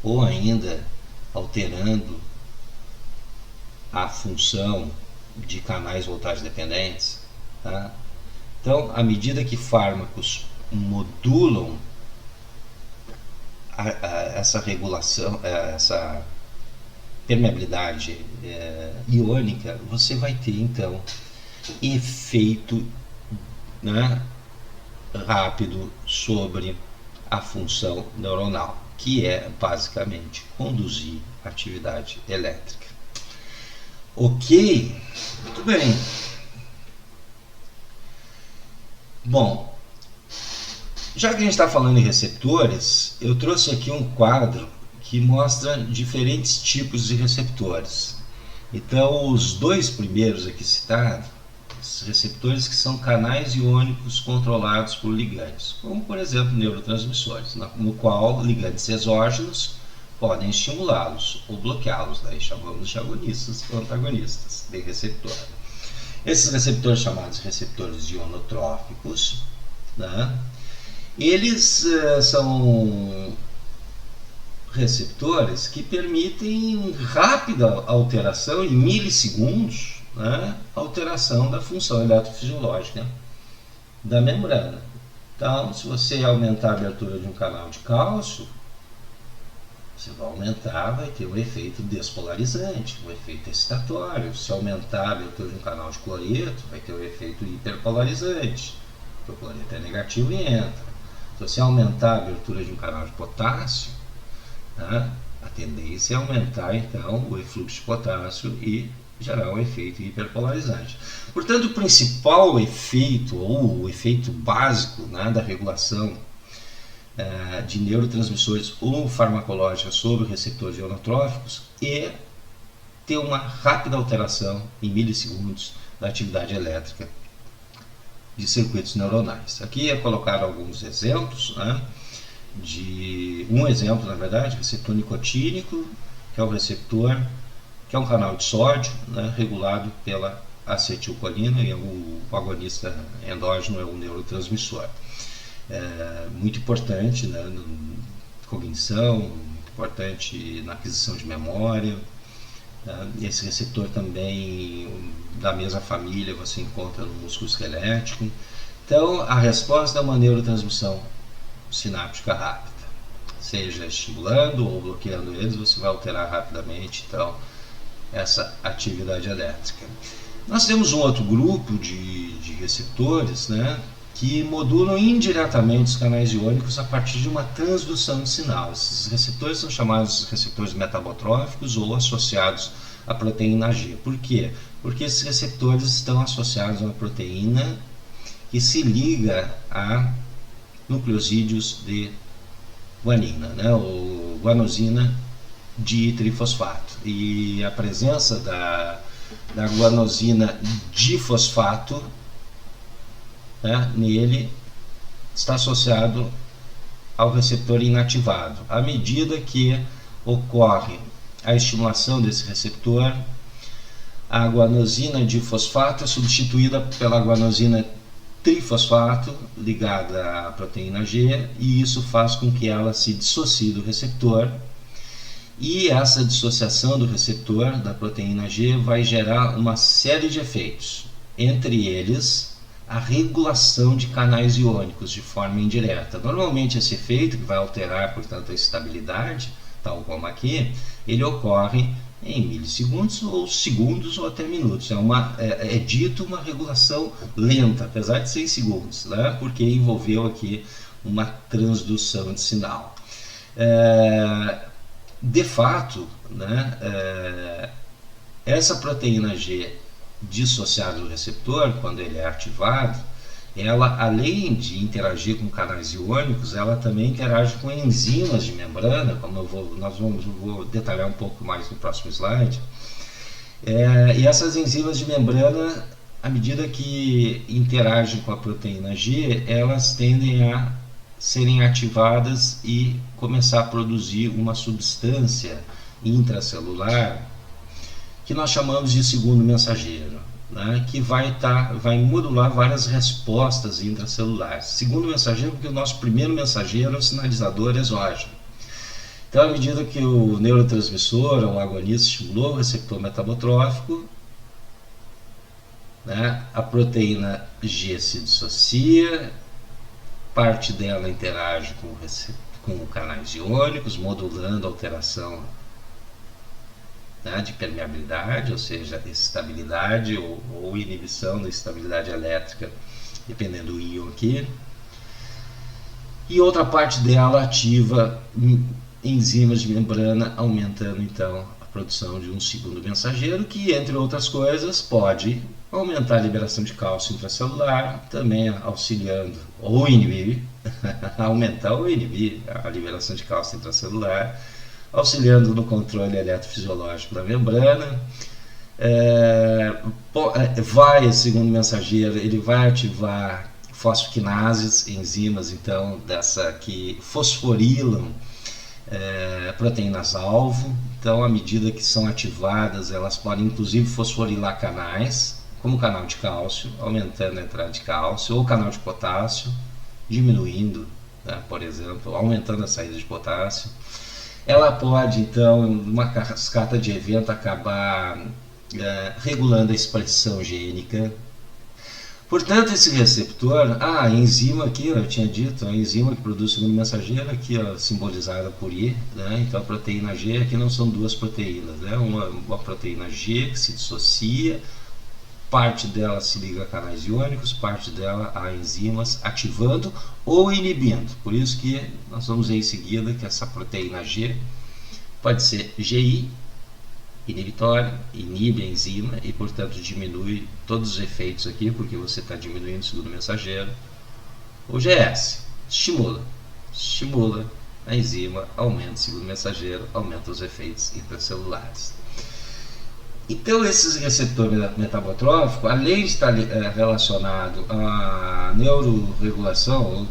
ou ainda alterando a função de canais voltage dependentes. Tá? Então, à medida que fármacos modulam essa regulação, essa permeabilidade iônica, você vai ter então efeito, né, rápido sobre a função neuronal, que é basicamente conduzir a atividade elétrica. Ok? Muito bem. Bom, já que a gente está falando em receptores, eu trouxe aqui um quadro que mostra diferentes tipos de receptores. Então, os dois primeiros aqui citados, receptores que são canais iônicos controlados por ligandes, como por exemplo neurotransmissores, no qual ligandes exógenos podem estimulá-los ou bloqueá-los, daí chamamos de agonistas ou antagonistas de receptor. Esses receptores, chamados receptores ionotróficos, né, eles são receptores que permitem rápida alteração, em milissegundos, né, alteração da função eletrofisiológica da membrana. Então, se você aumentar a abertura de um canal de cálcio, você vai aumentar, vai ter um efeito despolarizante, um efeito excitatório. Se aumentar a abertura de um canal de cloreto, vai ter um efeito hiperpolarizante, porque o cloreto é negativo e entra. Se você aumentar a abertura de um canal de potássio, tá, a tendência é aumentar então o efluxo de potássio e gerar um efeito hiperpolarizante. Portanto, o principal efeito, ou o efeito básico, né, da regulação de neurotransmissores ou farmacológica sobre receptores ionotróficos é ter uma rápida alteração em milissegundos da atividade elétrica de circuitos neuronais. Aqui é colocado alguns exemplos, né, um exemplo, na verdade, receptor nicotínico, que é o receptor, que é um canal de sódio, né, regulado pela acetilcolina, e o agonista endógeno é o neurotransmissor. Muito importante, né, na cognição, muito importante na aquisição de memória. Esse receptor também, da mesma família, você encontra no músculo esquelético. Então, a resposta é uma neurotransmissão sináptica rápida. Seja estimulando ou bloqueando eles, você vai alterar rapidamente então essa atividade elétrica. Nós temos um outro grupo de receptores, né, que modulam indiretamente os canais iônicos a partir de uma transdução de sinal. Esses receptores são chamados receptores metabotróficos ou associados à proteína G. Por quê? Porque esses receptores estão associados a uma proteína que se liga a nucleosídeos de guanina, né, ou guanosina ditrifosfato. E a presença da guanosina difosfato, né, nele está associado ao receptor inativado. À medida que ocorre a estimulação desse receptor, a guanosina difosfato é substituída pela guanosina trifosfato ligada à proteína G, e isso faz com que ela se dissocie do receptor, e essa dissociação do receptor da proteína G vai gerar uma série de efeitos, entre eles a regulação de canais iônicos de forma indireta. Normalmente esse efeito, que vai alterar, portanto, a estabilidade, tal como aqui, ele ocorre em milissegundos, ou segundos, ou até minutos. É dito uma regulação lenta, apesar de ser em segundos, né? Porque envolveu aqui uma transdução de sinal. De fato, né, essa proteína G dissociada do receptor, quando ele é ativado, ela, além de interagir com canais iônicos, ela também interage com enzimas de membrana, como eu vou detalhar um pouco mais no próximo slide. E essas enzimas de membrana, à medida que interagem com a proteína G, elas tendem a serem ativadas e começar a produzir uma substância intracelular que nós chamamos de segundo mensageiro, né, que vai modular várias respostas intracelulares. Segundo mensageiro porque o nosso primeiro mensageiro é o sinalizador exógeno. Então, à medida que o neurotransmissor, o agonista, estimulou o receptor metabotrófico, né, a proteína G se dissocia, parte dela interage com canais iônicos, modulando a alteração, né, de permeabilidade, ou seja, estabilidade ou inibição da estabilidade elétrica, dependendo do íon aqui. E outra parte dela ativa enzimas de membrana, aumentando então a produção de um segundo mensageiro, que, entre outras coisas, pode aumentar a liberação de cálcio intracelular, também auxiliando ou inibir, aumentar ou inibir a liberação de cálcio intracelular, auxiliando no controle eletrofisiológico da membrana. Esse segundo mensageiro, ele vai ativar fosfoquinases, enzimas então que fosforilam proteínas-alvo. Então, à medida que são ativadas, elas podem inclusive fosforilar canais, como o canal de cálcio, aumentando a entrada de cálcio, ou o canal de potássio, diminuindo, né, por exemplo, aumentando a saída de potássio. Ela pode, então, numa cascata de evento, acabar regulando a expressão gênica. Portanto, esse receptor, a enzima aqui, eu tinha dito, a enzima que produz o segundo mensageiro, aqui simbolizada por I, né? Então a proteína G aqui não são duas proteínas, né? Uma proteína G que se dissocia, parte dela se liga a canais iônicos, parte dela a enzimas ativando ou inibindo. Por isso que nós vamos ver em seguida que essa proteína G pode ser GI, inibitória, inibe a enzima e, portanto, diminui todos os efeitos aqui, porque você está diminuindo o segundo mensageiro. O GS estimula a enzima, aumenta o segundo mensageiro, aumenta os efeitos intracelulares. Então, esse receptor metabotrófico, além de estar relacionado à neuroregulação,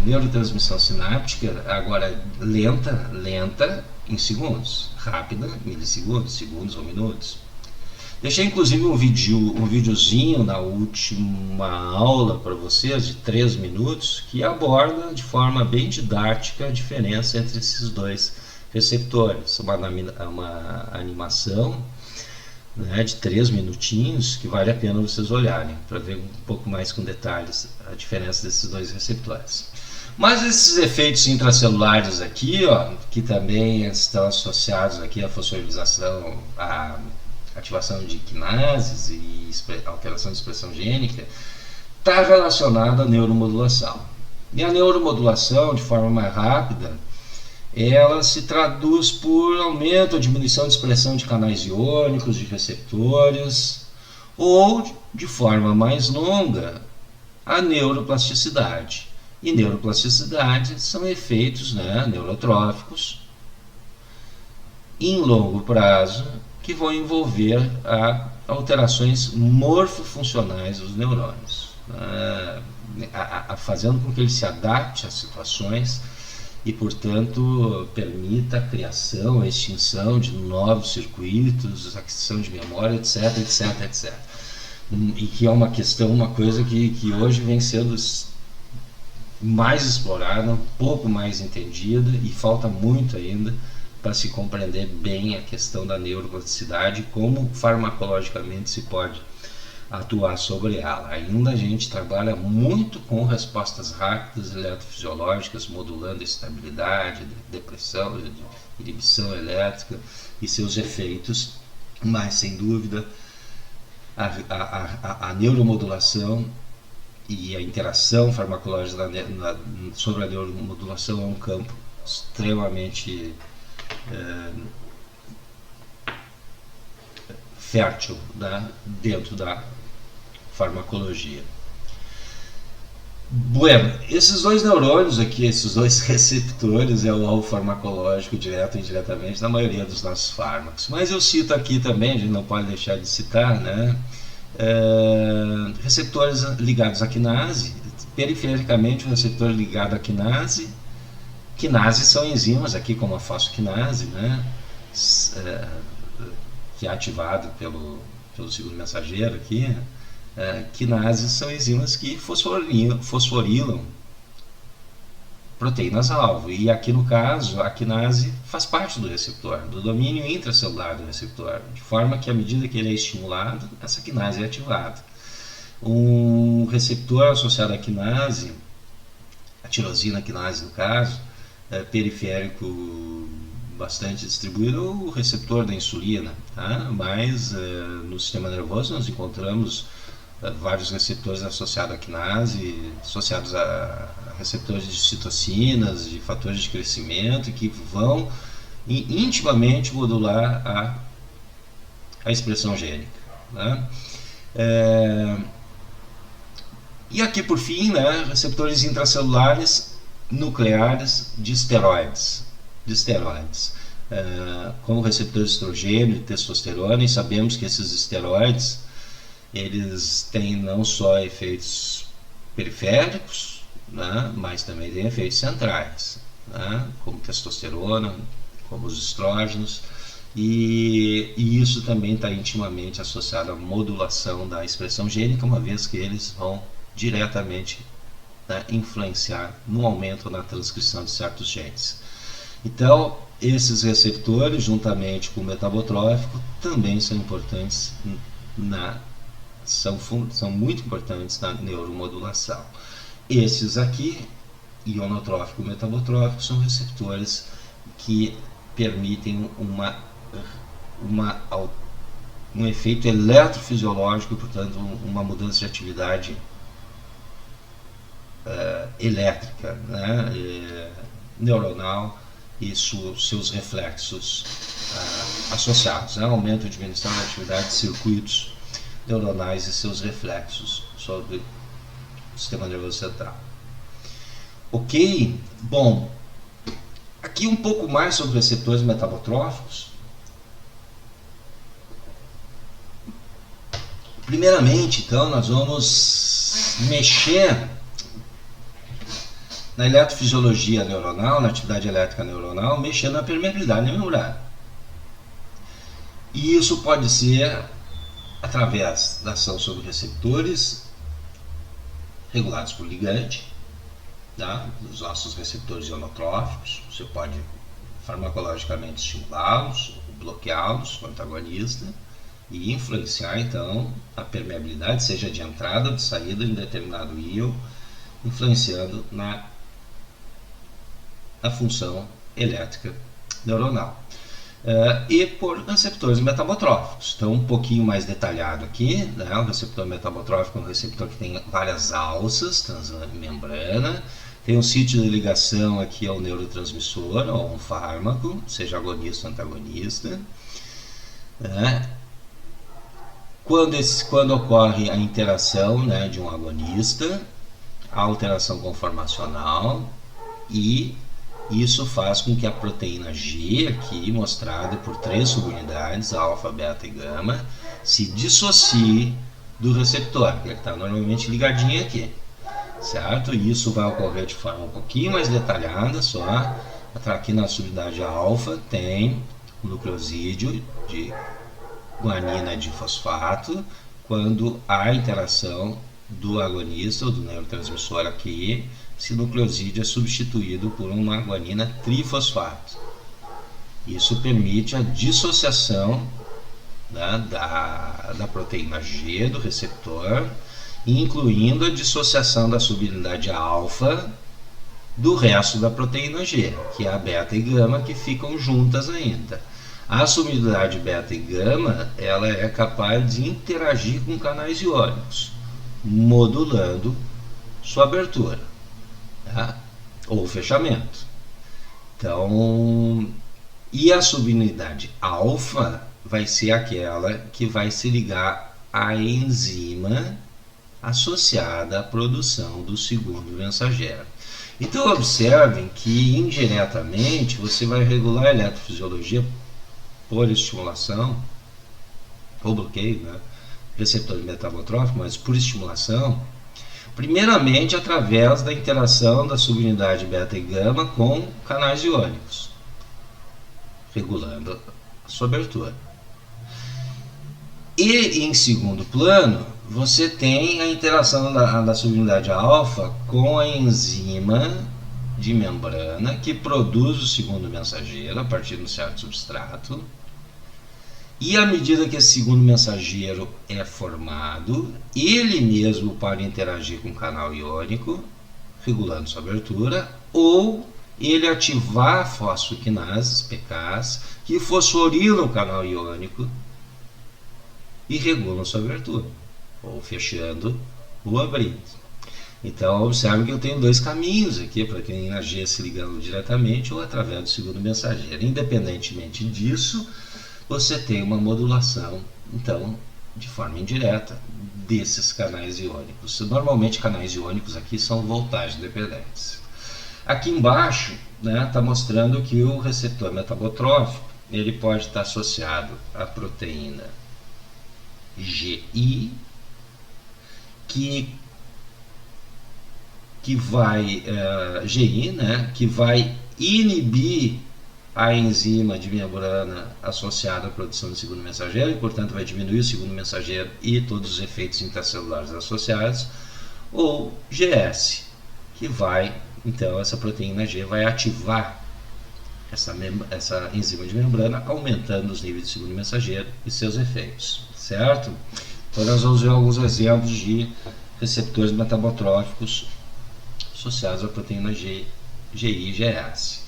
neurotransmissão sináptica, agora lenta em segundos, rápida em milissegundos, segundos ou minutos. Deixei inclusive um videozinho na última aula para vocês, de 3 minutos, que aborda de forma bem didática a diferença entre esses dois receptores. Uma animação, né, de 3 minutinhos, que vale a pena vocês olharem para ver um pouco mais com detalhes a diferença desses dois receptores. Mas esses efeitos intracelulares aqui, que também estão associados aqui à fosforilação, à ativação de quinases e alteração de expressão gênica, está relacionado à neuromodulação. E a neuromodulação, de forma mais rápida, ela se traduz por aumento ou diminuição de expressão de canais iônicos, de receptores, ou, de forma mais longa, a neuroplasticidade. E neuroplasticidade são efeitos, né, neurotróficos em longo prazo que vão envolver alterações morfofuncionais dos neurônios, fazendo com que ele se adapte às situações e, portanto, permita a criação, a extinção de novos circuitos, aquisição de memória, etc, etc, etc. E que é uma coisa que hoje vem sendo mais explorada, um pouco mais entendida, e falta muito ainda para se compreender bem a questão da neuroplasticidade e como farmacologicamente se pode atuar sobre ela. Ainda a gente trabalha muito com respostas rápidas eletrofisiológicas, modulando a estabilidade, depressão, inibição elétrica e seus efeitos, mas sem dúvida a neuromodulação e a interação farmacológica sobre a neuromodulação é um campo extremamente fértil, né, dentro da farmacologia. Bueno, esses dois neurônios aqui, esses dois receptores, é o alvo farmacológico direto e indiretamente na maioria dos nossos fármacos. Mas eu cito aqui também, a gente não pode deixar de citar, né, receptores ligados à quinase, Perifericamente, o receptor ligado à quinase. Quinases são enzimas, aqui como a fosfoquinase, né? Que é ativado pelo segundo mensageiro aqui. Quinases são enzimas que fosforilam proteínas-alvo. E aqui no caso, a quinase faz parte do receptor, do domínio intracelular do receptor, de forma que à medida que ele é estimulado, essa quinase é ativada. Um receptor associado à quinase, a tirosina quinase no caso, periférico bastante distribuído, o receptor da insulina, tá? Mas no sistema nervoso nós encontramos vários receptores associados à quinase, associados a receptores de citocinas, de fatores de crescimento, que vão intimamente modular a expressão gênica, né? E aqui por fim, né, receptores intracelulares nucleares de esteroides. Como receptores de estrogênio e testosterona, e sabemos que esses esteroides eles têm não só efeitos periféricos, né, mas também têm efeitos centrais, né, como testosterona, como os estrógenos, e isso também está intimamente associado à modulação da expressão gênica, uma vez que eles vão diretamente, né, influenciar no aumento na transcrição de certos genes. Então, esses receptores, juntamente com o metabotrófico, também são importantes são muito importantes na neuromodulação. Esses aqui, ionotrófico e metabotrófico, são receptores que permitem um efeito eletrofisiológico, portanto, uma mudança de atividade elétrica, né, neuronal, e seus reflexos associados, né, aumento ou diminuição da atividade de circuitos neuronais e seus reflexos sobre o sistema nervoso central. Ok? Bom, aqui um pouco mais sobre receptores metabotróficos. Primeiramente, então, nós vamos mexer na eletrofisiologia neuronal, na atividade elétrica neuronal, mexendo na permeabilidade membrana. E isso pode ser através da ação sobre receptores regulados por ligante, tá? Os nossos receptores ionotróficos, você pode farmacologicamente estimulá-los, bloqueá-los com antagonista e influenciar então a permeabilidade, seja de entrada ou de saída de determinado íon, influenciando na função elétrica neuronal. E por receptores metabotróficos. Então, um pouquinho mais detalhado aqui, né? O receptor metabotrófico é um receptor que tem várias alças transmembrana, tem um sítio de ligação aqui ao neurotransmissor, ou um fármaco, seja agonista ou antagonista, né? Quando ocorre a interação, né, de um agonista, a alteração conformacional, e isso faz com que a proteína G, aqui mostrada por 3 subunidades, alfa, beta e gama, se dissocie do receptor, que está normalmente ligadinho aqui, certo? E isso vai ocorrer de forma um pouquinho mais detalhada, só aqui na subunidade alfa tem o nucleosídeo de guanina de fosfato, quando há interação do agonista ou do neurotransmissor aqui, esse nucleosídeo é substituído por uma guanina trifosfato. Isso permite a dissociação, né, da proteína G do receptor, incluindo a dissociação da subunidade alfa do resto da proteína G, que é a beta e gama, que ficam juntas ainda. A subunidade beta e gama, ela é capaz de interagir com canais iônicos, modulando sua abertura, tá? Ou fechamento. Então, e a subunidade alfa vai ser aquela que vai se ligar à enzima associada à produção do segundo mensageiro. Então, observem que indiretamente você vai regular a eletrofisiologia por estimulação ou bloqueio, né? Receptor metabotrófico, mas por estimulação, Primeiramente, através da interação da subunidade beta e gama com canais iônicos, regulando a sua abertura. E, em segundo plano, você tem a interação da subunidade alfa com a enzima de membrana que produz o segundo mensageiro a partir de um certo substrato. E à medida que esse segundo mensageiro é formado, ele mesmo pode interagir com o canal iônico, regulando sua abertura, ou ele ativar fosfoquinases, PKs, que fosforilam o canal iônico e regulam sua abertura, ou fechando ou abrindo. Então, observe que eu tenho dois caminhos aqui para quem agia se ligando diretamente ou através do segundo mensageiro. Independentemente disso, você tem uma modulação, então, de forma indireta, desses canais iônicos. Normalmente, canais iônicos aqui são voltagem dependentes. Aqui embaixo está mostrando que o receptor metabotrófico ele pode estar associado à proteína GI, que vai que vai inibir a enzima de membrana associada à produção do segundo mensageiro e, portanto, vai diminuir o segundo mensageiro e todos os efeitos intracelulares associados, ou GS, que vai, então, essa proteína G vai ativar essa enzima de membrana, aumentando os níveis de segundo mensageiro e seus efeitos, certo? Então, nós vamos ver alguns exemplos de receptores metabotróficos associados à proteína GI e GS.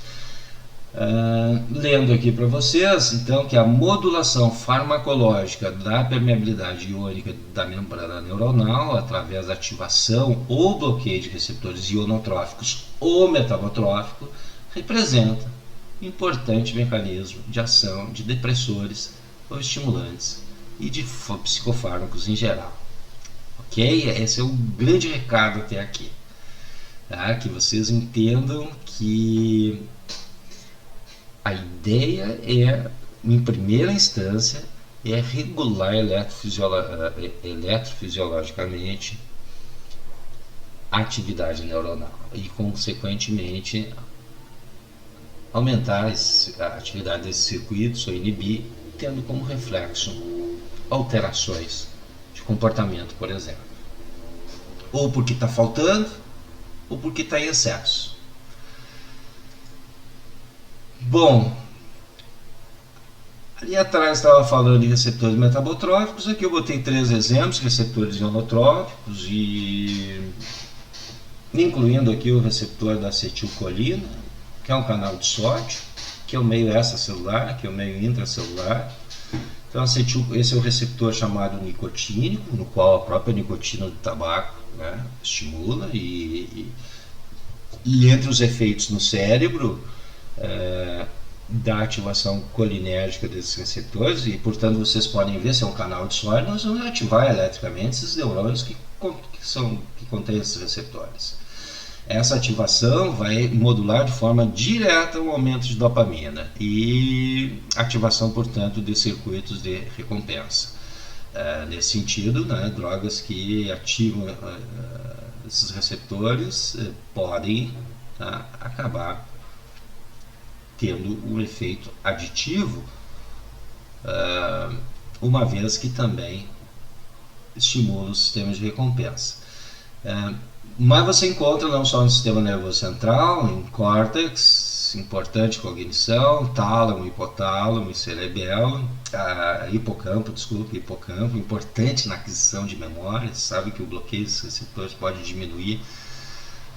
Lendo aqui para vocês, então, que a modulação farmacológica da permeabilidade iônica da membrana neuronal através da ativação ou bloqueio de receptores ionotróficos ou metabotróficos representa um importante mecanismo de ação de depressores ou estimulantes e de psicofármacos em geral. Ok? Esse é o grande recado até aqui. Tá? Que vocês entendam que a ideia é, em primeira instância, é regular eletrofisiologicamente a atividade neuronal e, consequentemente, aumentar a atividade desses circuitos ou inibir, tendo como reflexo alterações de comportamento, por exemplo. Ou porque está faltando, ou porque está em excesso. Bom, ali atrás estava falando de receptores metabotróficos, aqui eu botei 3 exemplos, receptores ionotróficos, e incluindo aqui o receptor da acetilcolina, que é um canal de sódio, que é o meio extracelular, que é o meio intracelular. Então, esse é o receptor chamado nicotínico, no qual a própria nicotina do tabaco estimula, e entre os efeitos no cérebro, da ativação colinérgica desses receptores, e portanto vocês podem ver se é um canal de sódio, nós vamos ativar eletricamente esses neurônios que contêm esses receptores. Essa ativação vai modular de forma direta o aumento de dopamina e ativação, portanto, de circuitos de recompensa. Nesse sentido, drogas que ativam esses receptores podem acabar tendo um efeito aditivo, uma vez que também estimula o sistema de recompensa. Mas você encontra não só no sistema nervoso central, em córtex, importante cognição, tálamo, hipotálamo e cerebelo, hipocampo, importante na aquisição de memória. Você sabe que o bloqueio desses receptores pode diminuir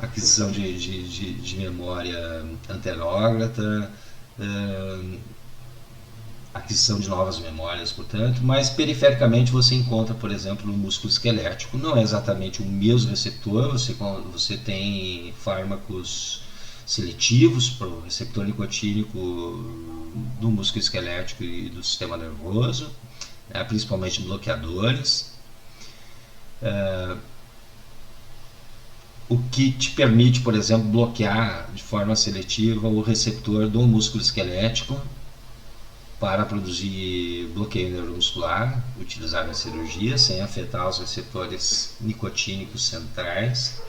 a aquisição de memória anterógrata, aquisição de novas memórias, portanto, mas perifericamente você encontra, por exemplo, no músculo esquelético. Não é exatamente o mesmo receptor, você tem fármacos seletivos para o receptor nicotínico do músculo esquelético e do sistema nervoso, principalmente bloqueadores, o que te permite, por exemplo, bloquear de forma seletiva o receptor do músculo esquelético para produzir bloqueio neuromuscular, utilizado na cirurgia, sem afetar os receptores nicotínicos centrais.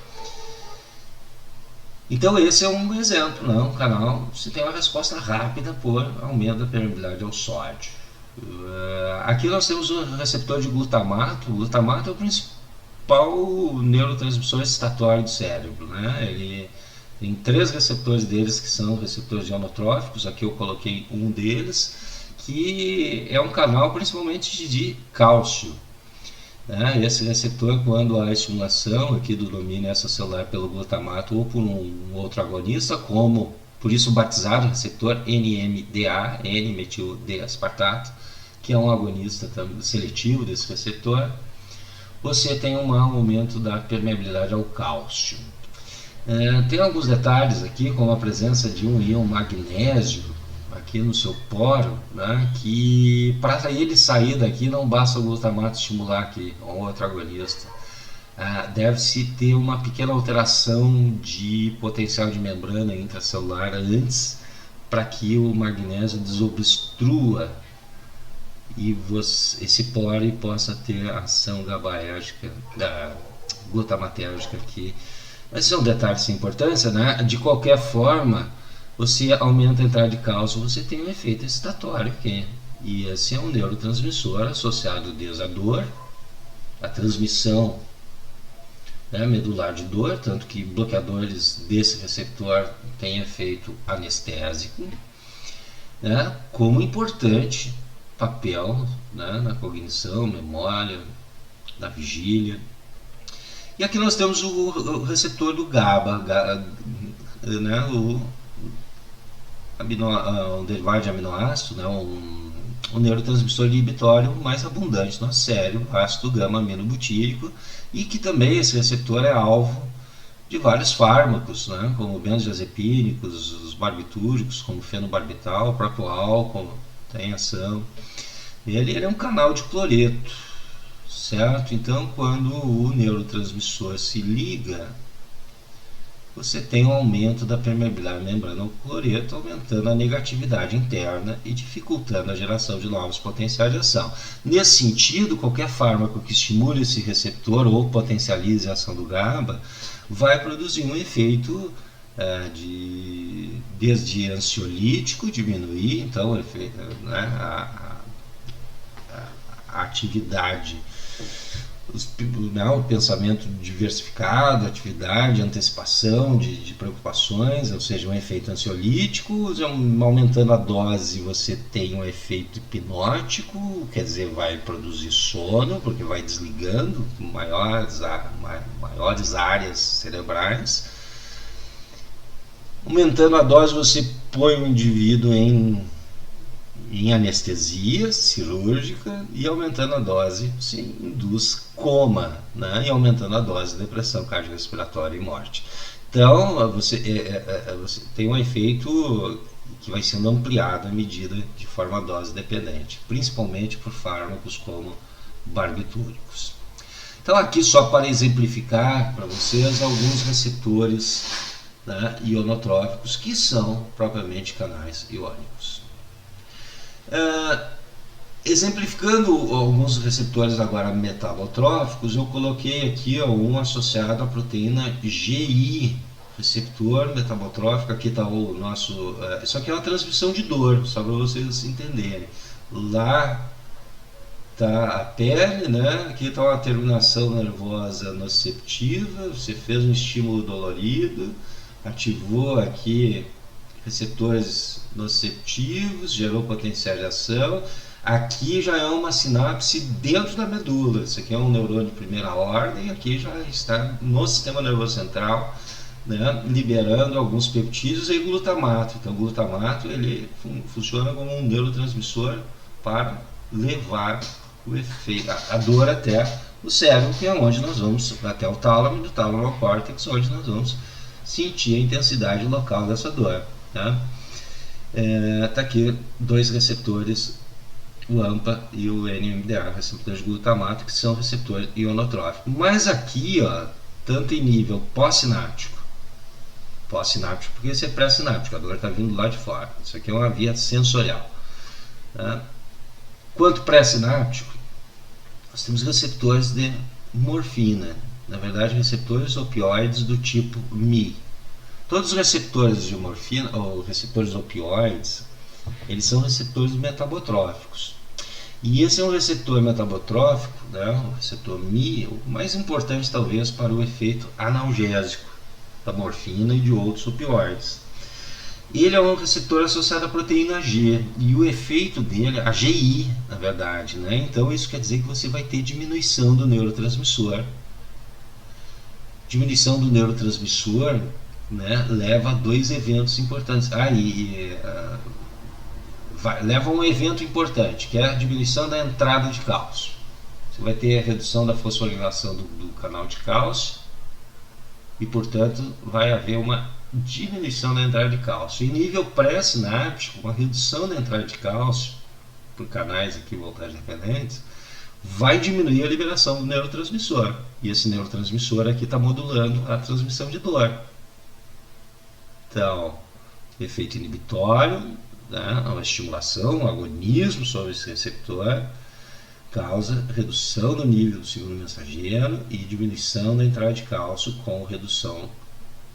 Então esse é um exemplo, né? Um canal que você tem uma resposta rápida por aumento da permeabilidade ao sódio. Aqui nós temos o receptor de glutamato. O glutamato é o principal neurotransmissor excitatório do cérebro, né? Ele tem 3 receptores deles que são receptores ionotróficos. Aqui eu coloquei um deles, que é um canal principalmente de cálcio, né? Esse receptor, quando há estimulação aqui do domínio extracelular pelo glutamato ou por um outro agonista, como por isso batizado receptor NMDA, N-metil-D-aspartato, que é um agonista seletivo desse receptor, você tem um aumento da permeabilidade ao cálcio. Tem alguns detalhes aqui, como a presença de um íon magnésio aqui no seu poro, né, que para ele sair daqui não basta o glutamato estimular aqui, ou outro agonista. Deve-se ter uma pequena alteração de potencial de membrana intracelular antes, para que o magnésio desobstrua e esse poro possa ter a ação GABAérgica, glutamatérgica aqui. Mas isso é um detalhe sem importância, né? De qualquer forma, você aumenta a entrada de cálcio, você tem um efeito excitatório aqui. E esse é um neurotransmissor associado desde a dor, a transmissão, né, medular de dor, tanto que bloqueadores desse receptor têm efeito anestésico, né, como importante papel, né, na cognição, memória, na vigília. E aqui nós temos o receptor do GABA, né, o derivado de aminoácido, né, um neurotransmissor inibitório mais abundante no cérebro, ácido gama-aminobutírico, e que também esse receptor é alvo de vários fármacos, né, como benzodiazepínicos, os barbitúricos, como fenobarbital, o próprio álcool tem ação. Ele é um canal de cloreto, certo? Então, quando o neurotransmissor se liga, você tem um aumento da permeabilidade da membrana ao cloreto, aumentando a negatividade interna e dificultando a geração de novos potenciais de ação. Nesse sentido, qualquer fármaco que estimule esse receptor ou potencialize a ação do GABA vai produzir um efeito desde ansiolítico, diminuir então a atividade, o pensamento diversificado, atividade, antecipação de preocupações, ou seja, um efeito ansiolítico. Aumentando a dose, você tem um efeito hipnótico, quer dizer, vai produzir sono, porque vai desligando maiores áreas cerebrais. Aumentando a dose, você põe o indivíduo em anestesia cirúrgica, e aumentando a dose se induz coma, né? E aumentando a dose depressão cardiorrespiratória e morte. Então você tem um efeito que vai sendo ampliado à medida de forma dose dependente, principalmente por fármacos como barbitúricos. Então aqui só para exemplificar para vocês alguns receptores, né, ionotróficos que são propriamente canais iônicos. Exemplificando alguns receptores agora metalotróficos, eu coloquei aqui um associado à proteína GI, receptor metabotrófico. Aqui está o nosso. Isso aqui é uma transmissão de dor, só para vocês entenderem. Lá está a pele, né? Aqui está uma terminação nervosa nociceptiva. Você fez um estímulo dolorido, ativou aqui receptores nociceptivos, gerou potencial de ação. Aqui já é uma sinapse dentro da medula. Isso aqui é um neurônio de primeira ordem. Aqui já está no sistema nervoso central, né, liberando alguns peptídeos e glutamato. Então, o glutamato ele funciona como um neurotransmissor para levar o efeito, a dor até o cérebro, que é onde nós vamos, até o tálamo, e do tálamo ao córtex, onde nós vamos sentir a intensidade local dessa dor. Tá aqui dois receptores, o AMPA e o NMDA, receptores de glutamato, que são receptores ionotróficos. Mas aqui, tanto em nível pós-sináptico porque esse é pré-sináptico, a dor está vindo lá de fora. Isso aqui é uma via sensorial. Tá? Quanto pré-sináptico, nós temos receptores de morfina, na verdade receptores opioides do tipo Mi. Todos os receptores de morfina ou receptores opioides, eles são receptores metabotróficos. E esse é um receptor metabotrófico, né, o receptor Mi, o mais importante talvez para o efeito analgésico da morfina e de outros opioides. Ele é um receptor associado à proteína G e o efeito dele, a GI, na verdade, né? Então isso quer dizer que você vai ter diminuição do neurotransmissor. Diminuição do neurotransmissor, né, leva a dois eventos importantes. Leva a um evento importante, que é a diminuição da entrada de cálcio. Você vai ter a redução da fosforilação do canal de cálcio e, portanto, vai haver uma diminuição da entrada de cálcio. Em nível pré-sináptico, uma redução da entrada de cálcio por canais aqui voltagem dependentes vai diminuir a liberação do neurotransmissor. E esse neurotransmissor aqui está modulando a transmissão de dor. Então, efeito inibitório, né, uma estimulação, um agonismo sobre esse receptor, causa redução do nível do segundo mensageiro e diminuição da entrada de cálcio com redução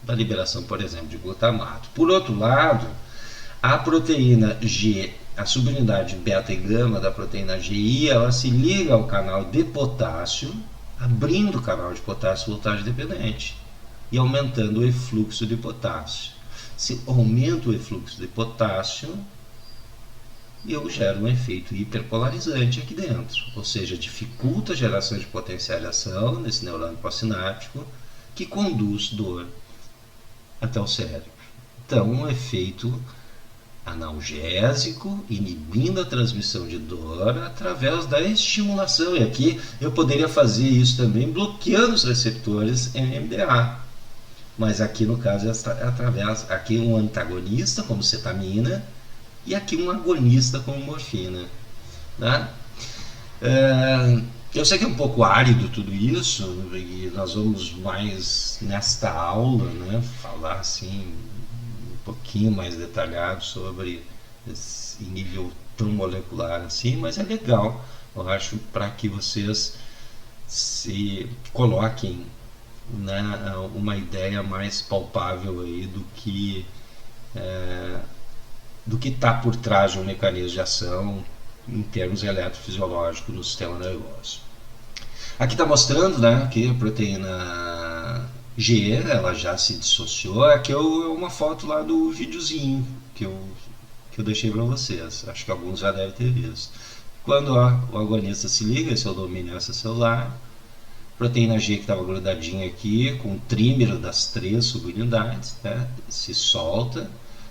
da liberação, por exemplo, de glutamato. Por outro lado, a proteína G, a subunidade beta e gama da proteína GI, ela se liga ao canal de potássio, abrindo o canal de potássio voltagem dependente e aumentando o efluxo de potássio. Se aumenta o efluxo de potássio, eu gero um efeito hiperpolarizante aqui dentro, ou seja, dificulta a geração de potencialização nesse neurônio pós-sináptico que conduz dor até o cérebro. Então, um efeito analgésico, inibindo a transmissão de dor através da estimulação. E aqui eu poderia fazer isso também bloqueando os receptores NMDA. Mas aqui no caso é através aqui um antagonista como cetamina e aqui um agonista como morfina, né? Eu sei que é um pouco árido tudo isso e nós vamos mais nesta aula, né, falar assim um pouquinho mais detalhado sobre esse nível tão molecular assim, mas é legal, eu acho, para que vocês se coloquem, né, uma ideia mais palpável aí do que está por trás de um mecanismo de ação em termos eletrofisiológicos no sistema nervoso. Aqui está mostrando, né, que a proteína G ela já se dissociou. Aqui é uma foto lá do videozinho que eu deixei para vocês. Acho que alguns já devem ter visto. Quando o agonista se liga, esse é o domínio extracelular. Proteína G que estava grudadinha aqui, com o trímero das 3 subunidades, né, se solta.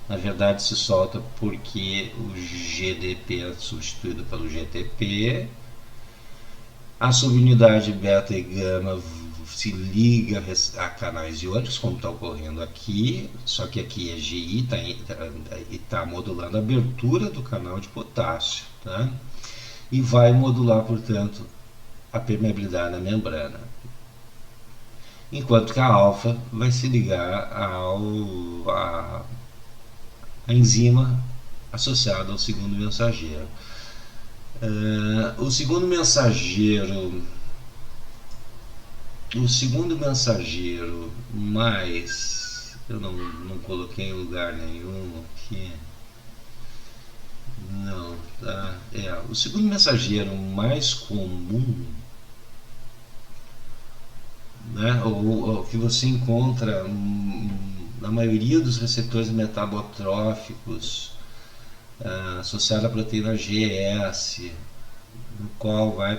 Na verdade se solta porque o GDP é substituído pelo GTP. A subunidade beta e gama se liga a canais iônicos, como está ocorrendo aqui, só que aqui é GI e está modulando a abertura do canal de potássio, tá? E vai modular, portanto, a permeabilidade da membrana. Enquanto que a alfa vai se ligar a enzima associada ao segundo mensageiro. O segundo mensageiro mais, eu não coloquei em lugar nenhum aqui, não, tá? O segundo mensageiro mais comum, né, ou que você encontra na maioria dos receptores metabotróficos, associado à proteína GS, no qual vai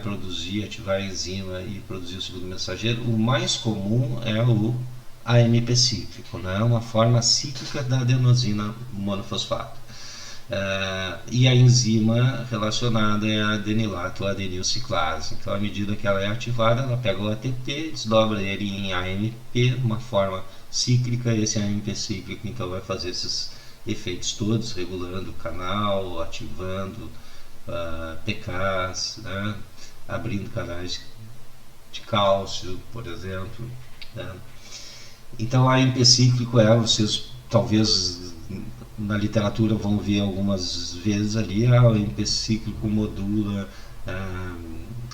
ativar a enzima e produzir o segundo mensageiro. O mais comum é o AMP cíclico, né? Uma forma cíclica da adenosina monofosfato. E a enzima relacionada é a adenilato adenilciclase. Então, à medida que ela é ativada, ela pega o ATP, desdobra ele em AMP, uma forma cíclica. Esse AMP cíclico então vai fazer esses efeitos todos, regulando o canal, ativando PKs, né, abrindo canais de cálcio, por exemplo, né. Então, a AMP cíclico vocês talvez na literatura vão ver algumas vezes ali, o AMP cíclico modula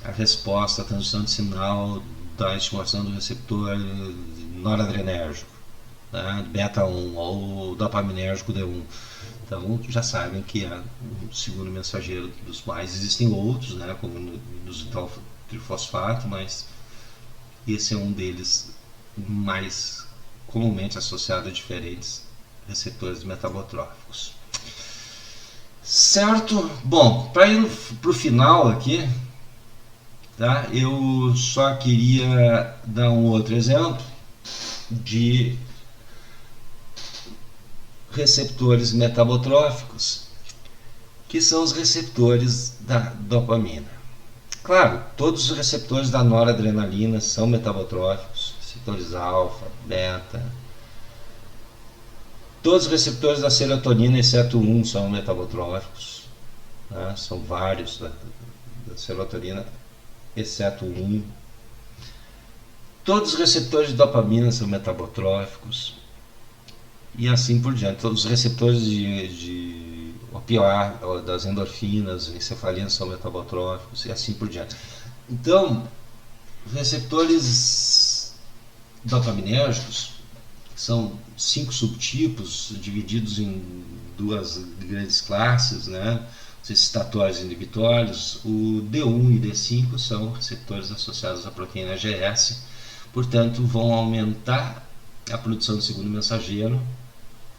a resposta, a transdução de sinal da estimulação do receptor noradrenérgico, né, beta 1 ou dopaminérgico D1. Então já sabem que é o segundo mensageiro dos mais. Existem outros, né, como no inositol trifosfato, mas esse é um deles mais comumente associado a diferentes receptores metabotróficos. Certo? Bom, para ir para o final aqui, tá? Eu só queria dar um outro exemplo de receptores metabotróficos, que são os receptores da dopamina. Claro, todos os receptores da noradrenalina são metabotróficos, receptores alfa, beta. Todos os receptores da serotonina, exceto um, são metabotróficos, né? São vários da serotonina, exceto um. Todos os receptores de dopamina são metabotróficos. E assim por diante. Todos os receptores de opioides, das endorfinas, encefalinas são metabotróficos e assim por diante. Então, os receptores dopaminérgicos são 5 subtipos divididos em 2 grandes classes, né? Os excitatórios e inibitórios. O D1 e D5 são receptores associados à proteína GS, portanto vão aumentar a produção do segundo mensageiro,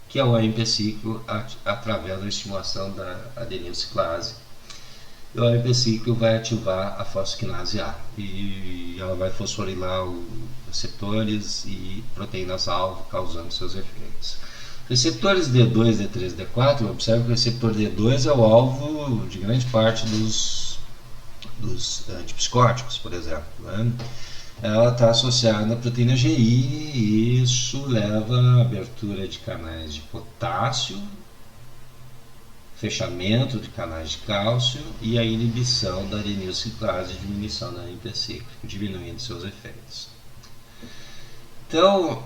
que é o AMP cíclico, através da estimulação da adenilciclase. E o AMP cíclico vai ativar a fosfoquinase A e ela vai fosforilar os receptores e proteínas-alvo, causando seus efeitos. Receptores D2, D3, D4, observe que o receptor D2 é o alvo de grande parte dos antipsicóticos, por exemplo, né? Ela está associada à proteína GI e isso leva à abertura de canais de potássio, fechamento de canais de cálcio e a inibição da adenilciclase, diminuição da AMP cíclico, diminuindo seus efeitos. Então,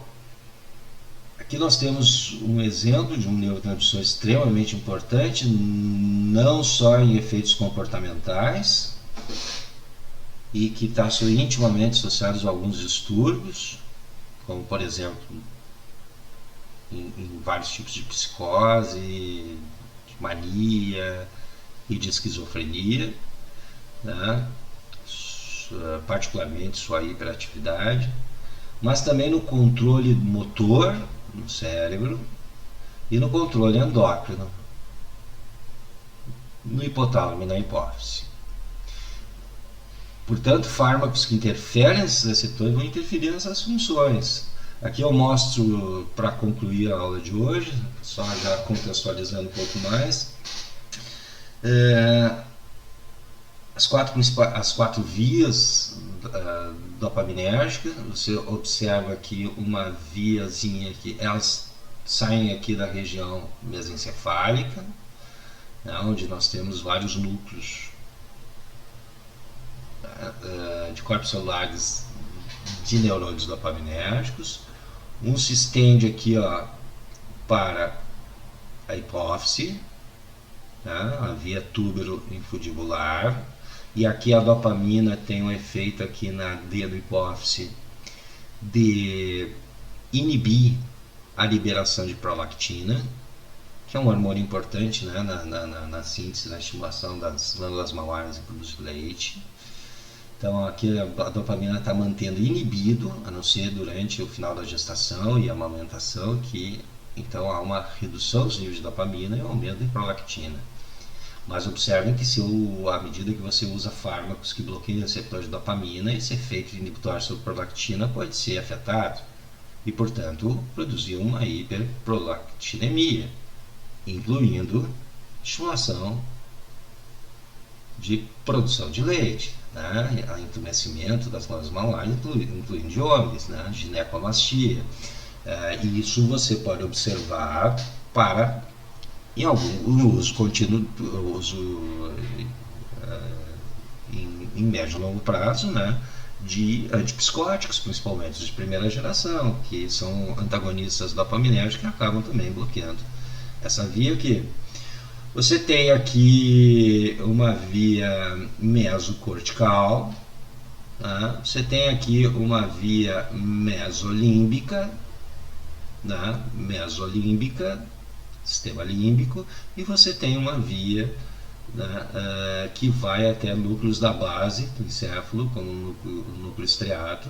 aqui nós temos um exemplo de um neurotransmissor extremamente importante, não só em efeitos comportamentais, e que está intimamente associado a alguns distúrbios, como por exemplo em vários tipos de psicose, de mania e de esquizofrenia, né? Particularmente sua hiperatividade, mas também no controle motor no cérebro e no controle endócrino, no hipotálamo e na hipófise. Portanto, fármacos que interferem nesses receptores vão interferir nessas funções. Aqui eu mostro, para concluir a aula de hoje, só já contextualizando um pouco mais, as 4 vias dopaminérgicas. Você observa aqui uma viazinha que elas saem aqui da região mesencefálica, né, onde nós temos vários núcleos de corpos celulares de neurônios dopaminérgicos. Um se estende aqui, para a hipófise, né, a via túbero-infundibular, e aqui a dopamina tem um efeito aqui na dedo-hipófise de inibir a liberação de prolactina, que é um hormônio importante, né, na síntese, na estimulação das glândulas mamárias e produtos de leite. Então aqui a dopamina está mantendo inibido, a não ser durante o final da gestação e a amamentação, que então há uma redução dos níveis de dopamina e um aumento de prolactina. Mas observem que à medida que você usa fármacos que bloqueiam o receptor de dopamina, esse efeito inibitório sobre prolactina pode ser afetado e, portanto, produzir uma hiperprolactinemia, incluindo estimulação de produção de leite, né, entumecimento das glândulas mamárias, incluindo de homens, né, ginecomastia. E isso você pode observar em algum uso contínuo, em médio e longo prazo, né, de antipsicóticos, principalmente de primeira geração, que são antagonistas dopaminérgicos que acabam também bloqueando essa via aqui. Você tem aqui uma via mesocortical, né? Você tem aqui uma via mesolímbica, né? Mesolímbica, sistema límbico, e você tem uma via, né, que vai até núcleos da base do encéfalo, como o núcleo estriado,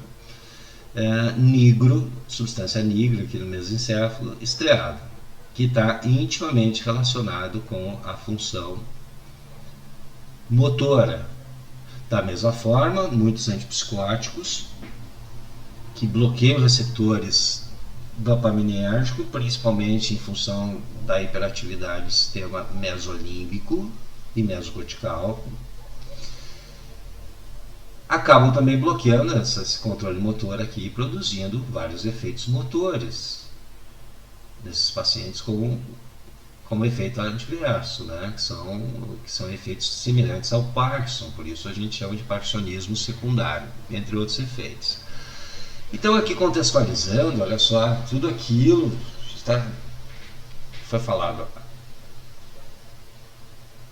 nigro, substância nigra aqui no mesencéfalo, estriado, que está intimamente relacionado com a função motora. Da mesma forma, muitos antipsicóticos que bloqueiam receptores dopaminérgico, principalmente em função da hiperatividade do sistema mesolímbico e mesocortical, acabam também bloqueando esse controle motor aqui, produzindo vários efeitos motores nesses pacientes como efeito adverso, né? que são efeitos semelhantes ao Parkinson, por isso a gente chama de parkinsonismo secundário, entre outros efeitos. Então, aqui contextualizando, olha só, tudo aquilo foi falado,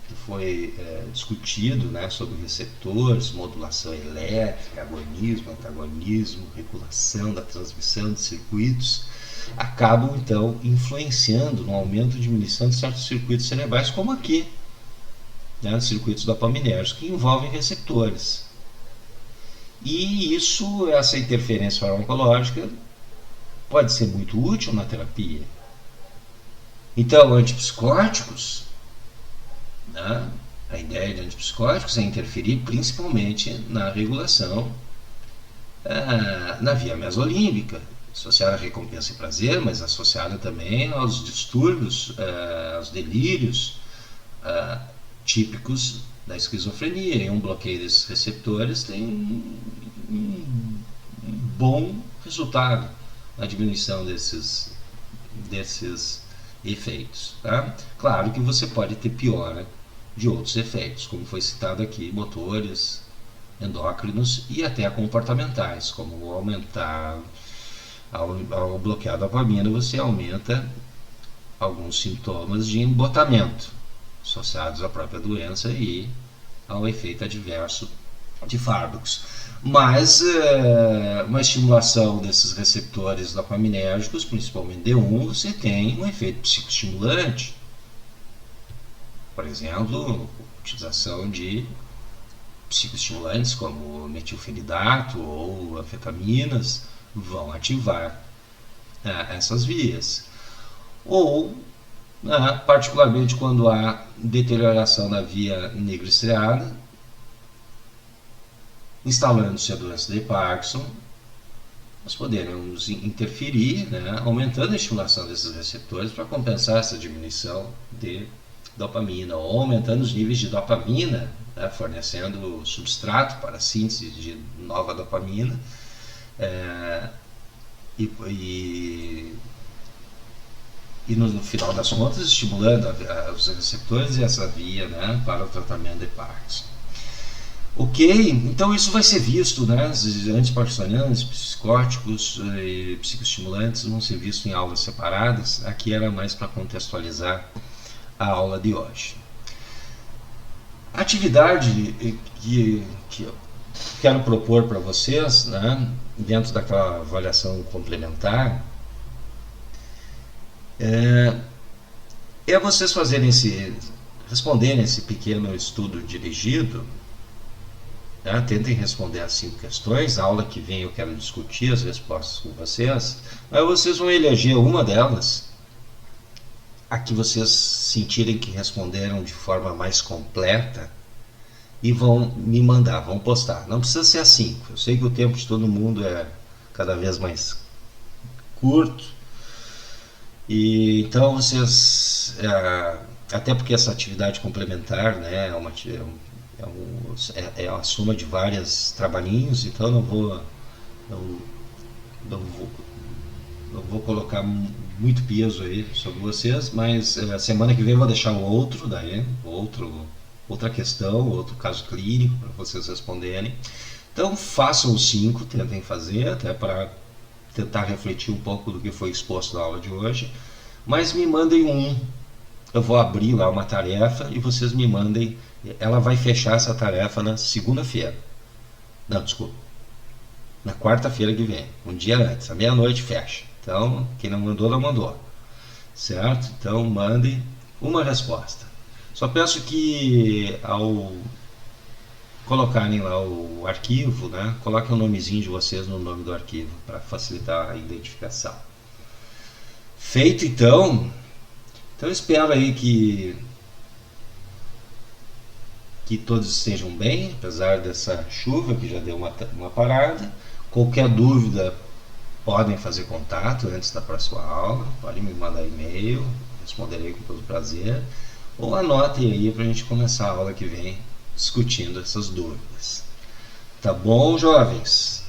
que foi discutido, né, sobre receptores, modulação elétrica, agonismo, antagonismo, regulação da transmissão de circuitos, acabam então influenciando no aumento e diminuição de certos circuitos cerebrais, como aqui, né, circuitos dopaminérgicos, que envolvem receptores. E essa interferência farmacológica pode ser muito útil na terapia. Então, antipsicóticos, né, a ideia de antipsicóticos é interferir principalmente na regulação na via mesolímbica, associada a recompensa e prazer, mas associada também aos distúrbios, aos delírios típicos da esquizofrenia. E um bloqueio desses receptores tem um bom resultado na diminuição desses efeitos. Tá? Claro que você pode ter piora de outros efeitos, como foi citado aqui, motores, endócrinos e até comportamentais, como aumentar, ao bloquear a dopamina, você aumenta alguns sintomas de embotamento associados à própria doença e ao efeito adverso de fármacos. Mas uma estimulação desses receptores dopaminérgicos, principalmente D1, você tem um efeito psicoestimulante. Por exemplo, utilização de psicoestimulantes como metilfenidato ou anfetaminas vão ativar essas vias. Ou, particularmente quando há deterioração da via nigroestriada, instalando-se a doença de Parkinson, nós poderemos interferir, né, aumentando a estimulação desses receptores para compensar essa diminuição de dopamina, ou aumentando os níveis de dopamina, né, fornecendo substrato para a síntese de nova dopamina, e no final das contas estimulando os receptores e essa via, né, para o tratamento de Parkinson. Ok, então isso vai ser visto, né, os antiparkinsonianos, psicóticos e psicoestimulantes vão ser vistos em aulas separadas. Aqui era mais para contextualizar a aula de hoje. A atividade que eu quero propor para vocês, né, dentro daquela avaliação complementar, é vocês fazerem responderem esse pequeno estudo dirigido. Tentem responder as 5 questões. A aula que vem eu quero discutir as respostas com vocês, mas vocês vão eleger uma delas, a que vocês sentirem que responderam de forma mais completa, e vão me mandar, vão postar. Não precisa ser as 5, eu sei que o tempo de todo mundo é cada vez mais curto, e então vocês, até porque essa atividade complementar, né, é a soma de vários trabalhinhos, então não vou colocar muito peso aí sobre vocês, mas semana que vem eu vou deixar outra questão, outro caso clínico para vocês responderem. Então façam os 5, tentem fazer, até para tentar refletir um pouco do que foi exposto na aula de hoje, mas me mandem um eu vou abrir lá uma tarefa e vocês me mandem. Ela vai fechar essa tarefa na segunda-feira. Não, desculpa. Na quarta-feira que vem. Um dia antes. À meia-noite fecha. Então, quem não mandou, não mandou. Certo? Então, mandem uma resposta. Só peço que ao colocarem lá o arquivo, né, coloquem o nomezinho de vocês no nome do arquivo para facilitar a identificação. Feito então espero aí que todos estejam bem, apesar dessa chuva que já deu uma parada. Qualquer dúvida podem fazer contato antes da próxima aula, podem me mandar e-mail, responderei com todo prazer, ou anotem aí para a gente começar a aula que vem discutindo essas dúvidas. Tá bom, jovens?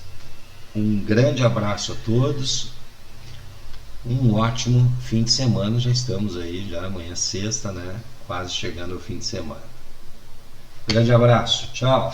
Um grande abraço a todos, um ótimo fim de semana. Já estamos aí, já amanhã é sexta, né? Quase chegando ao fim de semana. Grande abraço, tchau!